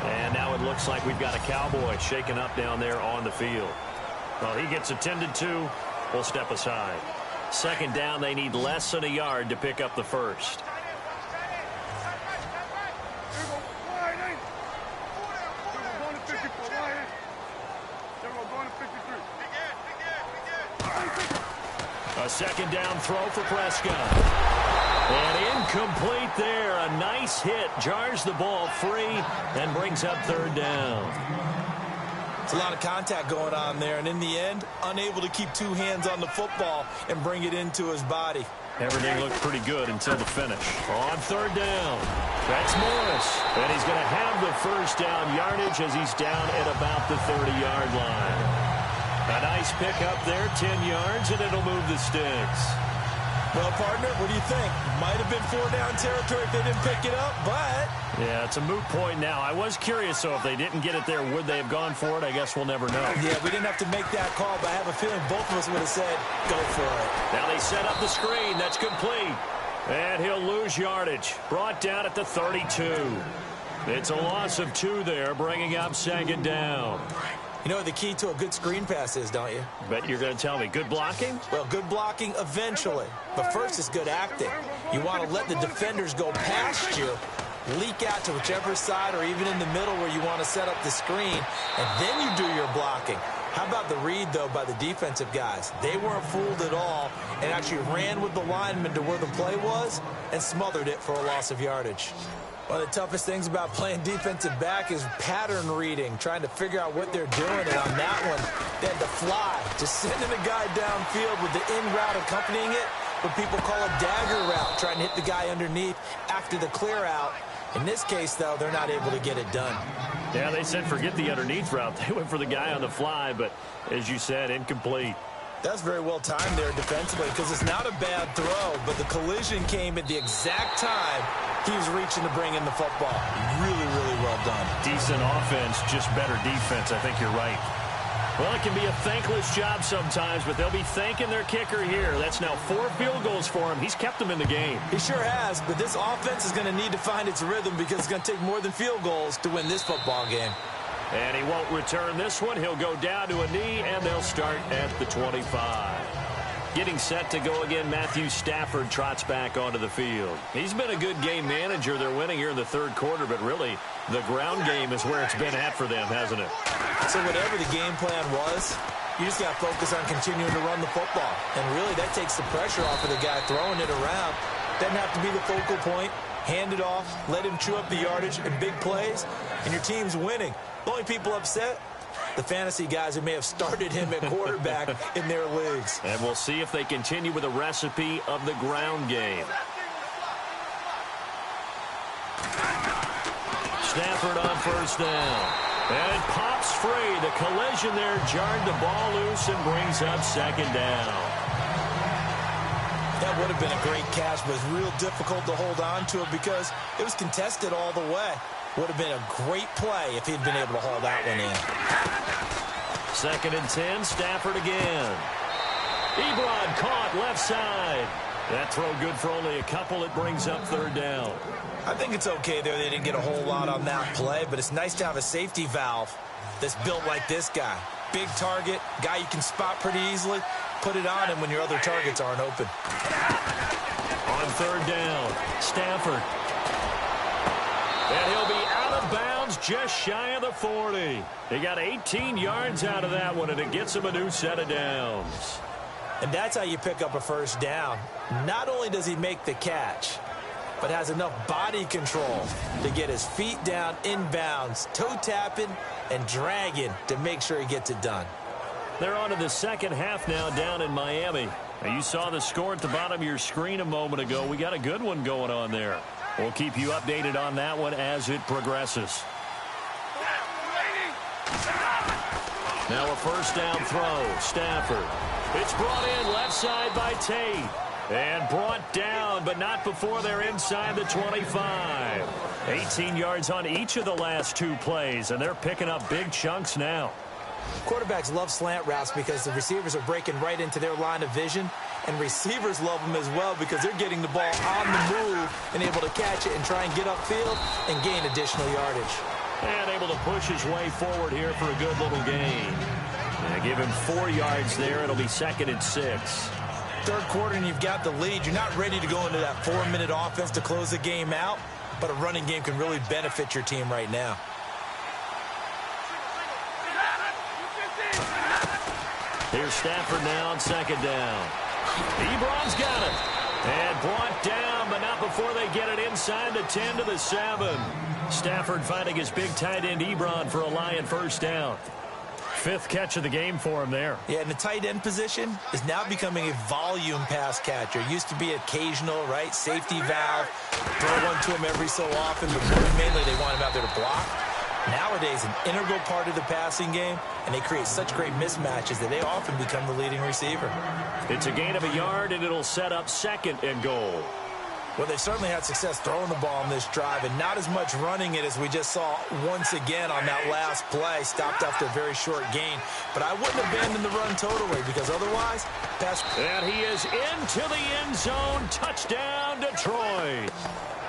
And now it looks like we've got a Cowboy shaking up down there on the field. Well, he gets attended to. We'll step aside. Second down, they need less than a yard to pick up the first. A second down throw for Prescott. And incomplete there. A nice hit. Jars the ball free and brings up third down. It's a lot of contact going on there. And in the end, unable to keep two hands on the football and bring it into his body. Everything looked pretty good until the finish. On third down, that's Morris. And he's going to have the first down yardage as he's down at about the 30-yard line. A nice pick up there, 10 yards, and it'll move the sticks. Well, partner, what do you think? Might have been 4-down territory if they didn't pick it up, but... Yeah, it's a moot point now. I was curious, so if they didn't get it there, would they have gone for it? I guess we'll never know. Yeah, we didn't have to make that call, but I have a feeling both of us would have said, go for it. Now they set up the screen. That's complete. And he'll lose yardage. Brought down at the 32. It's a loss of 2 there, bringing up second down. You know what the key to a good screen pass is, don't you? Bet you're going to tell me. Good blocking? Well, good blocking eventually. But first is good acting. You want to let the defenders go past you, leak out to whichever side or even in the middle where you want to set up the screen, and then you do your blocking. How about the read, though, by the defensive guys? They weren't fooled at all and actually ran with the lineman to where the play was and smothered it for a loss of yardage. One of the toughest things about playing defensive back is pattern reading, trying to figure out what they're doing. And on that one, they had to fly, just sending a guy downfield with the in route accompanying it, what people call a dagger route, trying to hit the guy underneath after the clear out. In this case, though, they're not able to get it done. Yeah, they said forget the underneath route. They went for the guy on the fly, but as you said, incomplete. That's very well timed there defensively because it's not a bad throw, but the collision came at the exact time he was reaching to bring in the football. Really, really well done. Decent offense, just better defense. I think you're right. Well, it can be a thankless job sometimes, but they'll be thanking their kicker here. That's now 4 field goals for him. He's kept them in the game. He sure has, but this offense is going to need to find its rhythm because it's going to take more than field goals to win this football game. And he won't return this one. He'll go down to a knee, and they'll start at the 25. Getting set to go again, Matthew Stafford trots back onto the field. He's been a good game manager. They're winning here in the third quarter, but really the ground game is where it's been at for them, hasn't it? So whatever the game plan was, you just got to focus on continuing to run the football. And really that takes the pressure off of the guy throwing it around. Doesn't have to be the focal point. Hand it off, let him chew up the yardage in big plays, and your team's winning. The only people upset, the fantasy guys who may have started him at quarterback in their leagues. And we'll see if they continue with a recipe of the ground game. Stafford on first down. And it pops free. The collision there jarred the ball loose and brings up second down. That would have been a great catch, but it's real difficult to hold on to it because it was contested all the way. Would have been a great play if he'd been able to haul that one in. 2nd and 10, Stafford again. Ebron caught left side. That throw good for only a couple. It brings up 3rd down. I think it's okay there. They didn't get a whole lot on that play, but it's nice to have a safety valve that's built like this guy. Big target, guy you can spot pretty easily. Put it on him when your other targets aren't open. On 3rd down, Stafford. And he'll be out of bounds just shy of the 40. He got 18 yards out of that one, and it gets him a new set of downs. And that's how you pick up a first down. Not only does he make the catch, but has enough body control to get his feet down inbounds, toe tapping and dragging to make sure he gets it done. They're on to the second half now down in Miami. Now, you saw the score at the bottom of your screen a moment ago. We got a good one going on there. We'll keep you updated on that one as it progresses. Now a first down throw. Stafford. It's brought in left side by Tate. And brought down, but not before they're inside the 25. 18 yards on each of the last 2 plays, and they're picking up big chunks now. Quarterbacks love slant routes because the receivers are breaking right into their line of vision, and receivers love them as well because they're getting the ball on the move and able to catch it and try and get upfield and gain additional yardage. And able to push his way forward here for a good little gain. And give him 4 yards there. It'll be 2nd and 6. Third quarter and you've got the lead. You're not ready to go into that 4-minute offense to close the game out, but a running game can really benefit your team right now. Here's Stafford now on 2nd down. Ebron's got it. And brought down, but not before they get it inside the 10 to the 7. Stafford finding his big tight end Ebron for a Lion first down. 5th catch of the game for him there. Yeah, and the tight end position is now becoming a volume pass catcher. Used to be occasional, right? Safety valve. Throw one to him every so often, but mainly they want him out there to block. Nowadays, an integral part of the passing game, and they create such great mismatches that they often become the leading receiver. It's a gain of a yard, and it'll set up 2nd and goal. Well, they've certainly had success throwing the ball on this drive, and not as much running it as we just saw once again on that last play. Stopped after a very short gain. But I wouldn't abandon the run totally because otherwise, pass. And he is into the end zone. Touchdown, Detroit.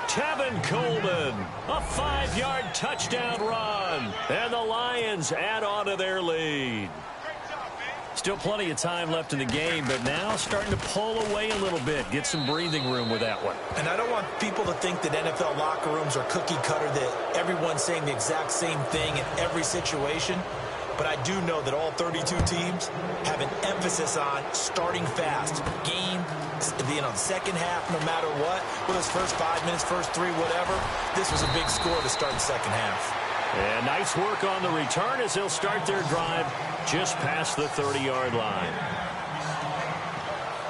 Tevin Coleman, a 5-yard touchdown run. And the Lions add on to their lead. Still plenty of time left in the game, but now starting to pull away a little bit. Get some breathing room with that one. And I don't want people to think that NFL locker rooms are cookie cutter, that everyone's saying the exact same thing in every situation. But I do know that all 32 teams have an emphasis on starting fast. Game, the second half, no matter what. Whether it's first 5 minutes, first 3, whatever. This was a big score to start the second half. And nice work on the return as they'll start their drive just past the 30-yard line.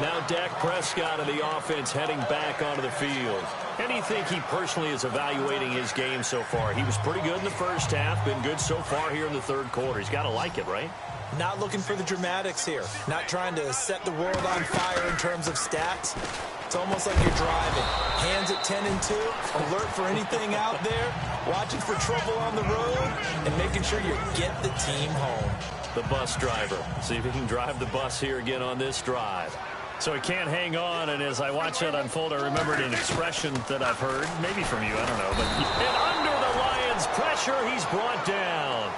Now Dak Prescott of the offense heading back onto the field. How do you think he personally is evaluating his game so far? He was pretty good in the first half, been good so far here in the third quarter. He's got to like it, right? Not looking for the dramatics here. Not trying to set the world on fire in terms of stats. It's almost like you're driving. Hands at 10 and 2, alert for anything out there, watching for trouble on the road, and making sure you get the team home. The bus driver. See if he can drive the bus here again on this drive. So he can't hang on, and as I watch that unfold, I remembered an expression that I've heard, maybe from you, I don't know. But and under the Lions' pressure, he's brought down.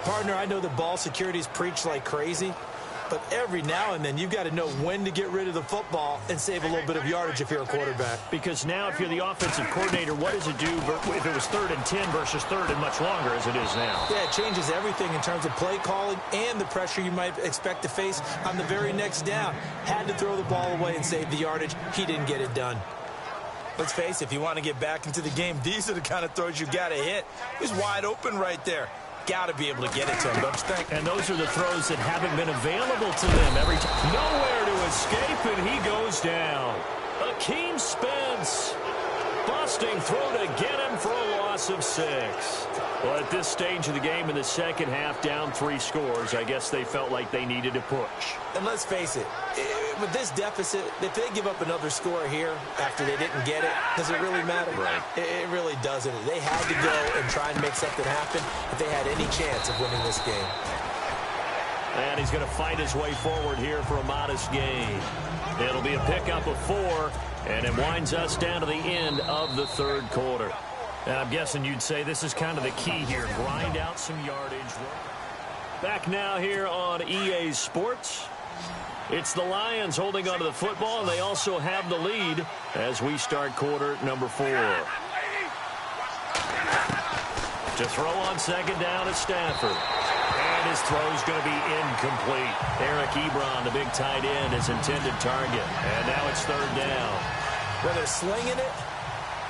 Partner, I know the ball security's preached like crazy, but every now and then you've got to know when to get rid of the football and save a little bit of yardage if you're a quarterback. Because now if you're the offensive coordinator, what does it do if it was 3rd and 10 versus 3rd and much longer as it is now? Yeah, it changes everything in terms of play calling and the pressure you might expect to face on the very next down. Had to throw the ball away and save the yardage. He didn't get it done. Let's face it, if you want to get back into the game, these are the kind of throws you got to hit. He's wide open right there. Got to be able to get it to him, don't you think? And those are the throws that haven't been available to them every time. Nowhere to escape, and he goes down. Akeem Spence. Busting throw to get him for a loss of 6. Well, at this stage of the game in the second half, down 3 scores, I guess they felt like they needed to push. And let's face it, with this deficit, if they give up another score here after they didn't get it, does it really matter? Right. It really doesn't. They had to go and try and make something happen if they had any chance of winning this game. And he's going to fight his way forward here for a modest gain. It'll be a pickup of 4, and it winds us down to the end of the third quarter. And I'm guessing you'd say this is kind of the key here. Grind out some yardage. Back now here on EA Sports. It's the Lions holding onto the football, and they also have the lead as we start quarter number 4. To throw on second down is Stafford. And his throw's going to be incomplete. Eric Ebron, the big tight end, his intended target. And now it's 3rd down. Well, they're slinging it.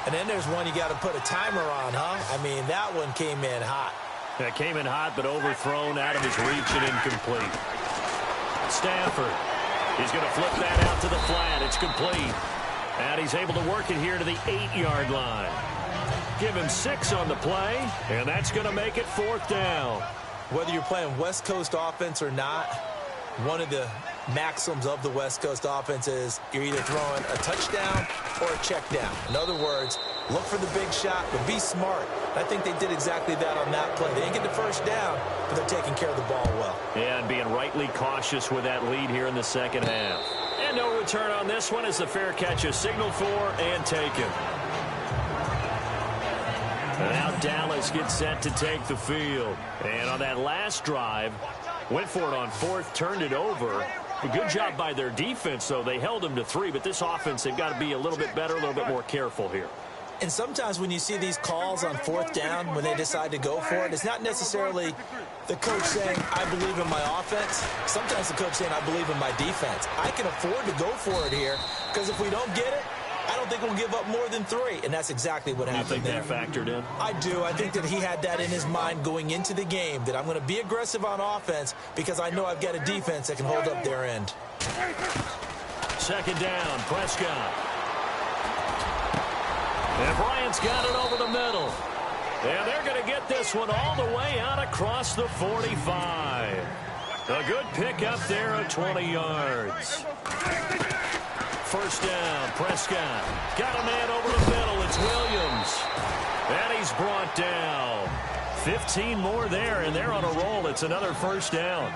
And then there's one you got to put a timer on, huh? I mean, that one came in hot. It came in hot, but overthrown out of his reach and incomplete. Stafford. He's going to flip that out to the flat. It's complete. And he's able to work it here to the 8-yard line. Give him 6 on the play, and that's going to make it 4th down. Whether you're playing West Coast offense or not, one of the maxims of the West Coast offense is you're either throwing a touchdown or a check down. In other words, look for the big shot, but be smart. I think they did exactly that on that play. They didn't get the first down, but they're taking care of the ball well. Yeah, and being rightly cautious with that lead here in the second half. And no return on this one as the fair catch is signaled for and taken. And now Dallas gets set to take the field. And on that last drive, went for it on 4th, turned it over. A good job by their defense, though. They held them to 3, but this offense, they've got to be a little bit better, a little bit more careful here. And sometimes when you see these calls on 4th down, when they decide to go for it, it's not necessarily the coach saying, I believe in my offense. Sometimes the coach saying, I believe in my defense. I can afford to go for it here, because if we don't get it, I don't think we'll give up more than 3, and that's exactly what happened there. You think that factored in? I do. I think that he had that in his mind going into the game, that I'm going to be aggressive on offense because I know I've got a defense that can hold up their end. 2nd down, Prescott. And Bryant's got it over the middle. And they're going to get this one all the way out across the 45. A good pickup there at 20 yards. 1st down, Prescott. Got a man over the middle. It's Williams. And he's brought down. 15 more there, and they're on a roll. It's another 1st down.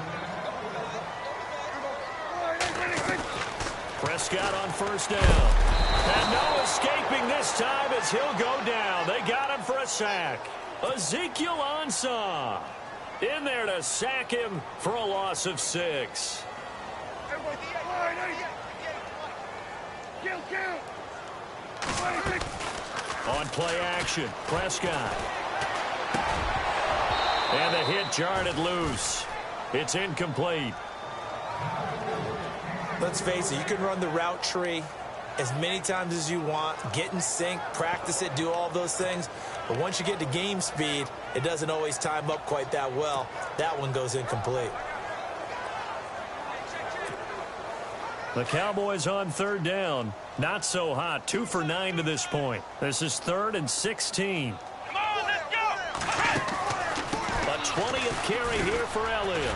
Prescott on 1st down. And no escaping this time as he'll go down. They got him for a sack. Ezekiel Ansah in there to sack him for a loss of 6. On play action, Prescott. And the hit jarred it loose. It's incomplete. Let's face it, you can run the route tree as many times as you want, get in sync, practice it, do all those things. But once you get to game speed, it doesn't always time up quite that well. That one goes incomplete. The Cowboys on third down. Not so hot. 2 for 9 to this point. This is 3rd and 16. Come on, let's go! A 20th carry here for Elliott.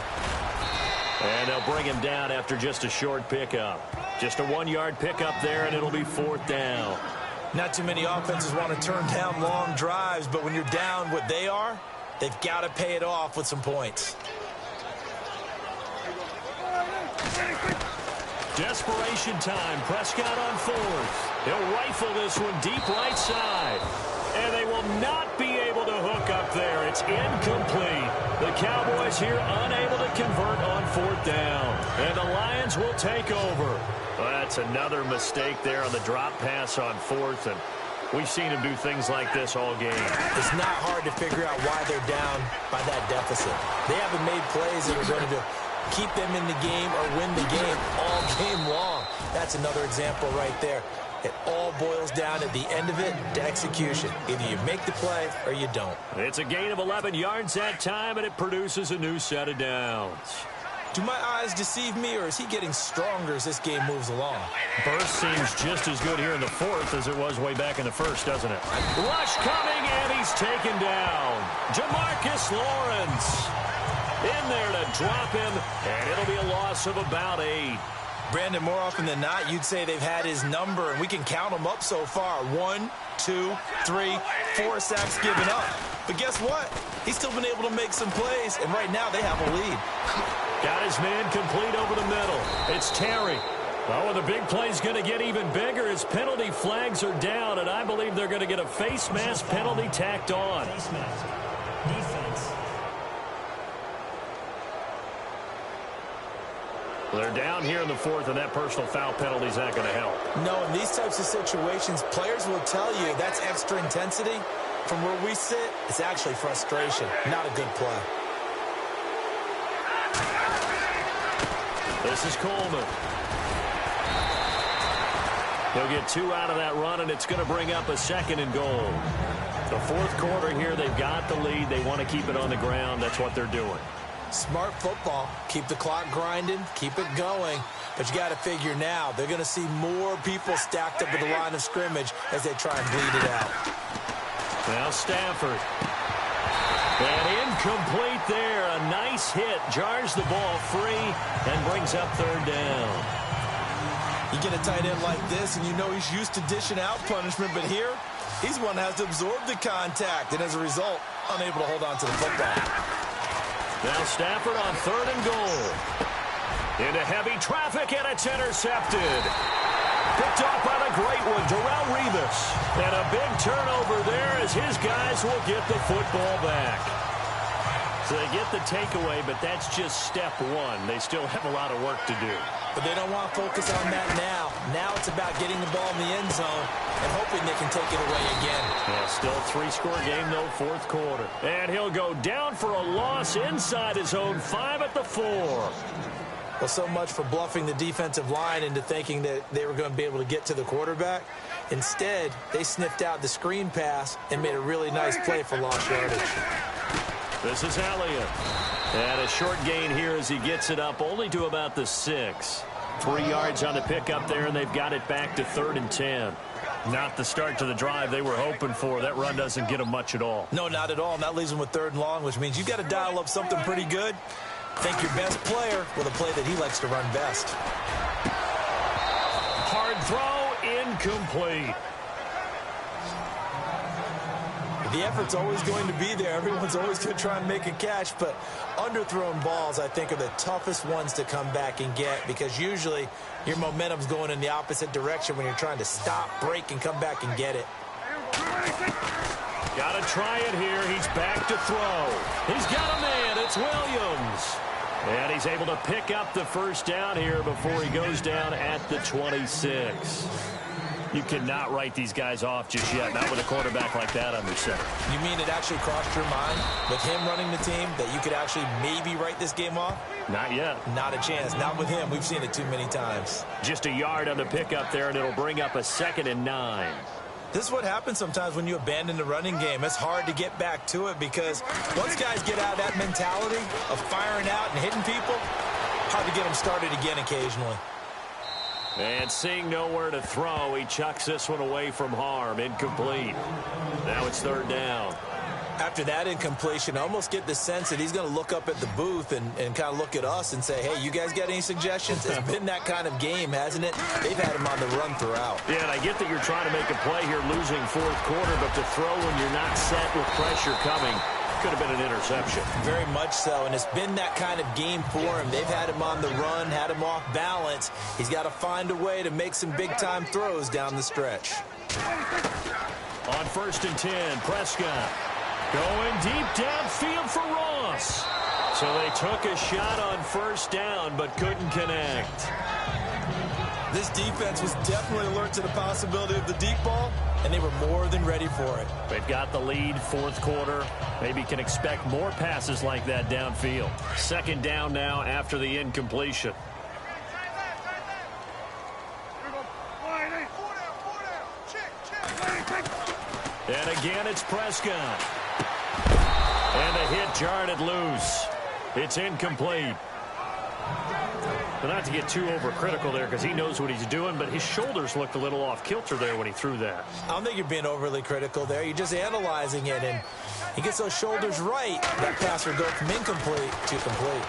And they'll bring him down after just a short pickup. Just a 1-yard pickup there, and it'll be 4th down. Not too many offenses want to turn down long drives, but when you're down what they are, they've got to pay it off with some points. Desperation time. Prescott on 4th. He'll rifle this one deep right side. And they will not be able to hook up there. It's incomplete. The Cowboys here unable to convert on 4th down. And the Lions will take over. Well, that's another mistake there on the drop pass on 4th. And we've seen him do things like this all game. It's not hard to figure out why they're down by that deficit. They haven't made plays that are going to keep them in the game or win the game all game long. That's another example right there. It all boils down at the end of it to execution. Either you make the play or you don't. It's a gain of 11 yards that time, and it produces a new set of downs. Do my eyes deceive me, or is he getting stronger as this game moves along? Burst seems just as good here in the 4th as it was way back in the 1st, doesn't it? Rush coming, and he's taken down. Jamarcus Lawrence in there to drop him, and it'll be a loss of about 8. Brandon, more often than not, you'd say they've had his number, and we can count them up so far. 1, 2, 3, 4 sacks given up. But guess what? He's still been able to make some plays, and right now they have a lead. Got his man complete over the middle. It's Terry. Oh, and the big play's going to get even bigger as penalty flags are down, and I believe they're going to get a face mask penalty tacked on. Face mask. Defense. They're down here in the 4th, and that personal foul penalty is not going to help. No, in these types of situations, players will tell you that's extra intensity. From where we sit, it's actually frustration, not a good play. This is Coleman. He'll get 2 out of that run, and it's going to bring up a 2nd and goal. The 4th quarter here, they've got the lead. They want to keep it on the ground. That's what they're doing. Smart football. Keep the clock grinding. Keep it going. But you got to figure now, they're going to see more people stacked up at the line of scrimmage as they try and bleed it out. Now Stafford. And incomplete there. A nice hit. Jars the ball free and brings up 3rd down. You get a tight end like this, and you know he's used to dishing out punishment, but here, he's one that has to absorb the contact, and as a result, unable to hold on to the football. Now Stafford on 3rd and goal. Into heavy traffic, and it's intercepted. Picked off by the great one, Darrelle Revis. And a big turnover there as his guys will get the football back. So they get the takeaway, but that's just step 1. They still have a lot of work to do. But they don't want to focus on that now. Now it's about getting the ball in the end zone and hoping they can take it away again. Yeah, still a 3-score game, though, 4th quarter. And he'll go down for a loss inside his own 5 at the 4. Well, so much for bluffing the defensive line into thinking that they were going to be able to get to the quarterback. Instead, they sniffed out the screen pass and made a really nice play for lost yardage. This is Elliott. And a short gain here as he gets it up only to about the 6. 3 yards on the pickup there, and they've got it back to 3rd and 10. Not the start to the drive they were hoping for. That run doesn't get them much at all. No, not at all. And that leaves them with 3rd and long, which means you've got to dial up something pretty good. Think your best player with a play that he likes to run best. Hard throw, incomplete. The effort's always going to be there. Everyone's always going to try and make a catch, but underthrown balls, I think, are the toughest ones to come back and get because usually your momentum's going in the opposite direction when you're trying to stop, break, and come back and get it. Got to try it here. He's back to throw. He's got a man. It's Williams. And he's able to pick up the 1st down here before he goes down at the 26. You cannot write these guys off just yet, not with a quarterback like that under center. You mean it actually crossed your mind with him running the team that you could actually maybe write this game off? Not yet. Not a chance. Not with him. We've seen it too many times. Just a yard on the pickup there, and it'll bring up a 2nd and 9. This is what happens sometimes when you abandon the running game. It's hard to get back to it because once guys get out of that mentality of firing out and hitting people, hard to get them started again occasionally. And seeing nowhere to throw, he chucks this one away from harm. Incomplete. Now it's third down. After that incompletion, I almost get the sense that he's going to look up at the booth and kind of look at us and say, hey, you guys got any suggestions? It's been that kind of game, hasn't it? They've had him on the run throughout. Yeah, and I get that you're trying to make a play here losing fourth quarter, but to throw when you're not set with pressure coming could have been an interception. Very much so, and it's been that kind of game for him. They've had him on the run, had him off balance. He's got to find a way to make some big-time throws down the stretch. On 1st and 10, Prescott going deep downfield for Ross. So they took a shot on first down, but couldn't connect. This defense was definitely alert to the possibility of the deep ball, and they were more than ready for it. They've got the lead, fourth quarter. Maybe can expect more passes like that downfield. Second down now after the incompletion. And again, it's Prescott. And a hit jarred it loose. It's incomplete. But not to get too overcritical there because he knows what he's doing, but his shoulders looked a little off kilter there when he threw that. I don't think you're being overly critical there. You're just analyzing it, and he gets those shoulders right. That pass will go from incomplete to complete.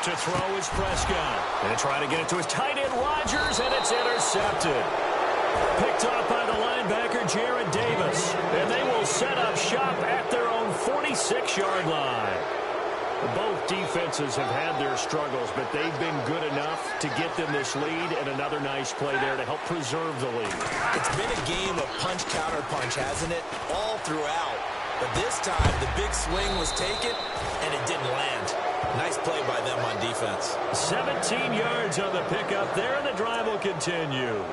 To throw is Prescott. And try to get it to his tight end, Rodgers, and it's intercepted. Picked off by the linebacker, Jared Davis. And they will set up shop at their own 46-yard line. Both defenses have had their struggles, but they've been good enough to get them this lead, and another nice play there to help preserve the lead. It's been a game of punch-counter-punch, hasn't it? All throughout. But this time, the big swing was taken, and it didn't land. Nice play by them on defense. 17 yards on the pickup there, and the drive will continue.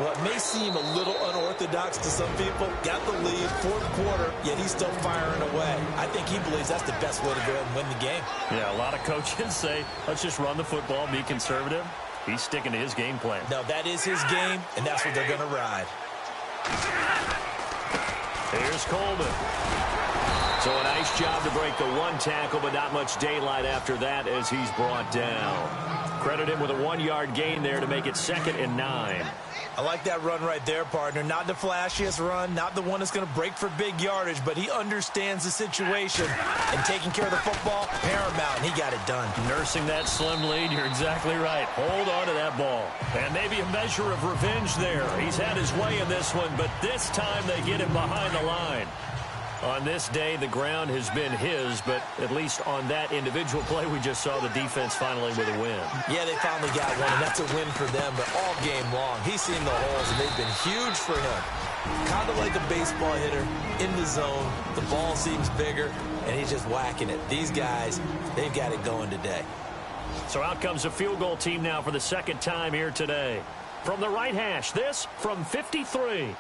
Well, it may seem a little unorthodox to some people. Got the lead, fourth quarter, yet he's still firing away. I think he believes that's the best way to go ahead and win the game. Yeah, a lot of coaches say, let's just run the football, be conservative. He's sticking to his game plan. No, that is his game, and that's what they're going to ride. Here's Coleman. So a nice job to break the one tackle, but not much daylight after that as he's brought down. Credit him with a 1-yard gain there to make it 2nd and 9. I like that run right there, partner. Not the flashiest run, not the one that's going to break for big yardage, but he understands the situation, and taking care of the football, paramount, and he got it done. Nursing that slim lead, you're exactly right. Hold on to that ball. And maybe a measure of revenge there. He's had his way in this one, but this time they get him behind the line. On this day, the ground has been his, but at least on that individual play, we just saw the defense finally with a win. Yeah, they finally got one, and that's a win for them, but all game long, he's seen the holes, and they've been huge for him. Kind of like a baseball hitter, in the zone, the ball seems bigger, and he's just whacking it. These guys, they've got it going today. So out comes a field goal team now for the second time here today. From the right hash, this from 53.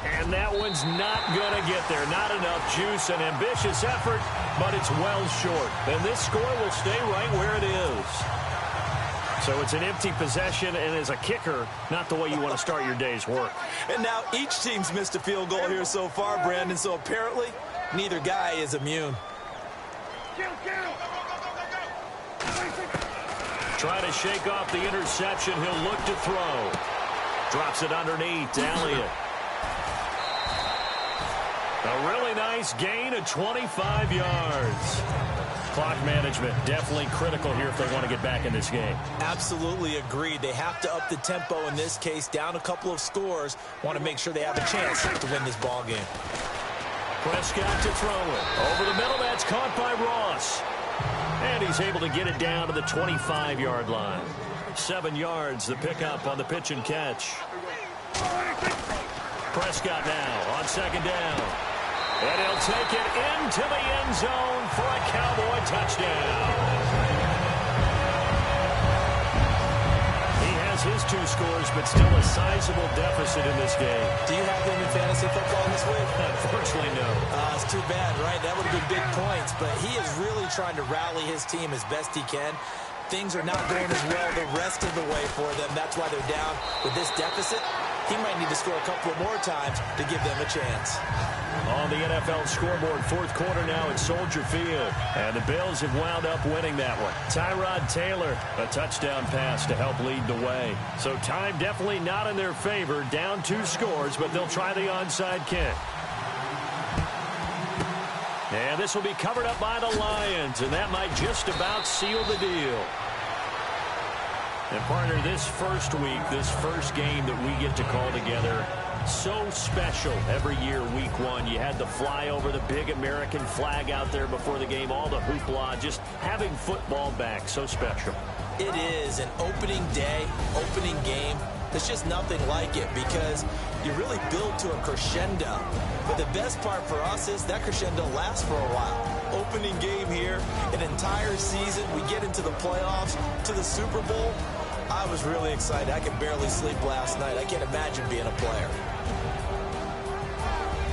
And that one's not going to get there. Not enough juice, an ambitious effort, but it's well short. And this score will stay right where it is. So it's an empty possession, and as a kicker, not the way you want to start your day's work. And now each team's missed a field goal here so far, Brandon, so apparently neither guy is immune. Trying to shake off the interception. He'll look to throw. Drops it underneath to Elliott. A really nice gain of 25 yards. Clock management definitely critical here if they want to get back in this game. Absolutely agreed. They have to up the tempo in this case, down a couple of scores. Want to make sure they have a chance to win this ball game. Prescott to throw it. Over the middle, that's caught by Ross. And he's able to get it down to the 25-yard line. 7 yards, the pickup on the pitch and catch. Prescott now on second down. And he'll take it into the end zone for a Cowboy touchdown. He has his 2 scores, but still a sizable deficit in this game. Do you have him in fantasy football this week? Unfortunately, no. It's too bad, right? That would have been big points, but he is really trying to rally his team as best he can. Things are not going as well the rest of the way for them. That's why they're down with this deficit. he might need to score a couple more times to give them a chance. On the NFL scoreboard, fourth quarter now at Soldier Field. And the Bills have wound up winning that one. Tyrod Taylor, a touchdown pass to help lead the way. So time definitely not in their favor. Down 2 scores, but they'll try the onside kick. And this will be covered up by the Lions, and that might just about seal the deal. And partner, this first week, this first game that we get to call together, so special every year, week 1. You had the flyover, the big American flag out there before the game, all the hoopla, just having football back, so special. It is an opening day, opening game. There's just nothing like it because you really build to a crescendo. But the best part for us is that crescendo lasts for a while. Opening game here, an entire season, we get into the playoffs, to the Super Bowl. I was really excited. I could barely sleep last night. I can't imagine being a player.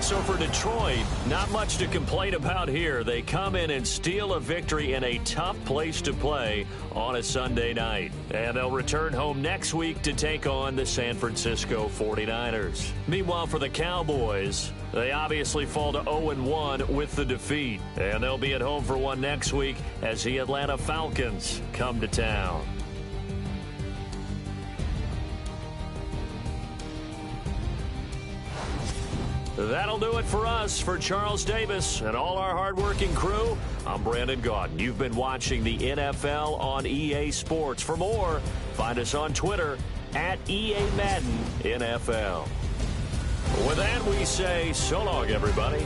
So for Detroit, not much to complain about here. They come in and steal a victory in a tough place to play on a Sunday night. And they'll return home next week to take on the San Francisco 49ers. Meanwhile, for the Cowboys, they obviously fall to 0-1 with the defeat. And they'll be at home for one next week as the Atlanta Falcons come to town. That'll do it for us. For Charles Davis and all our hardworking crew, I'm Brandon Gaudin. You've been watching the NFL on EA Sports. For more, find us on Twitter at EA Madden NFL. With that, we say so long, everybody.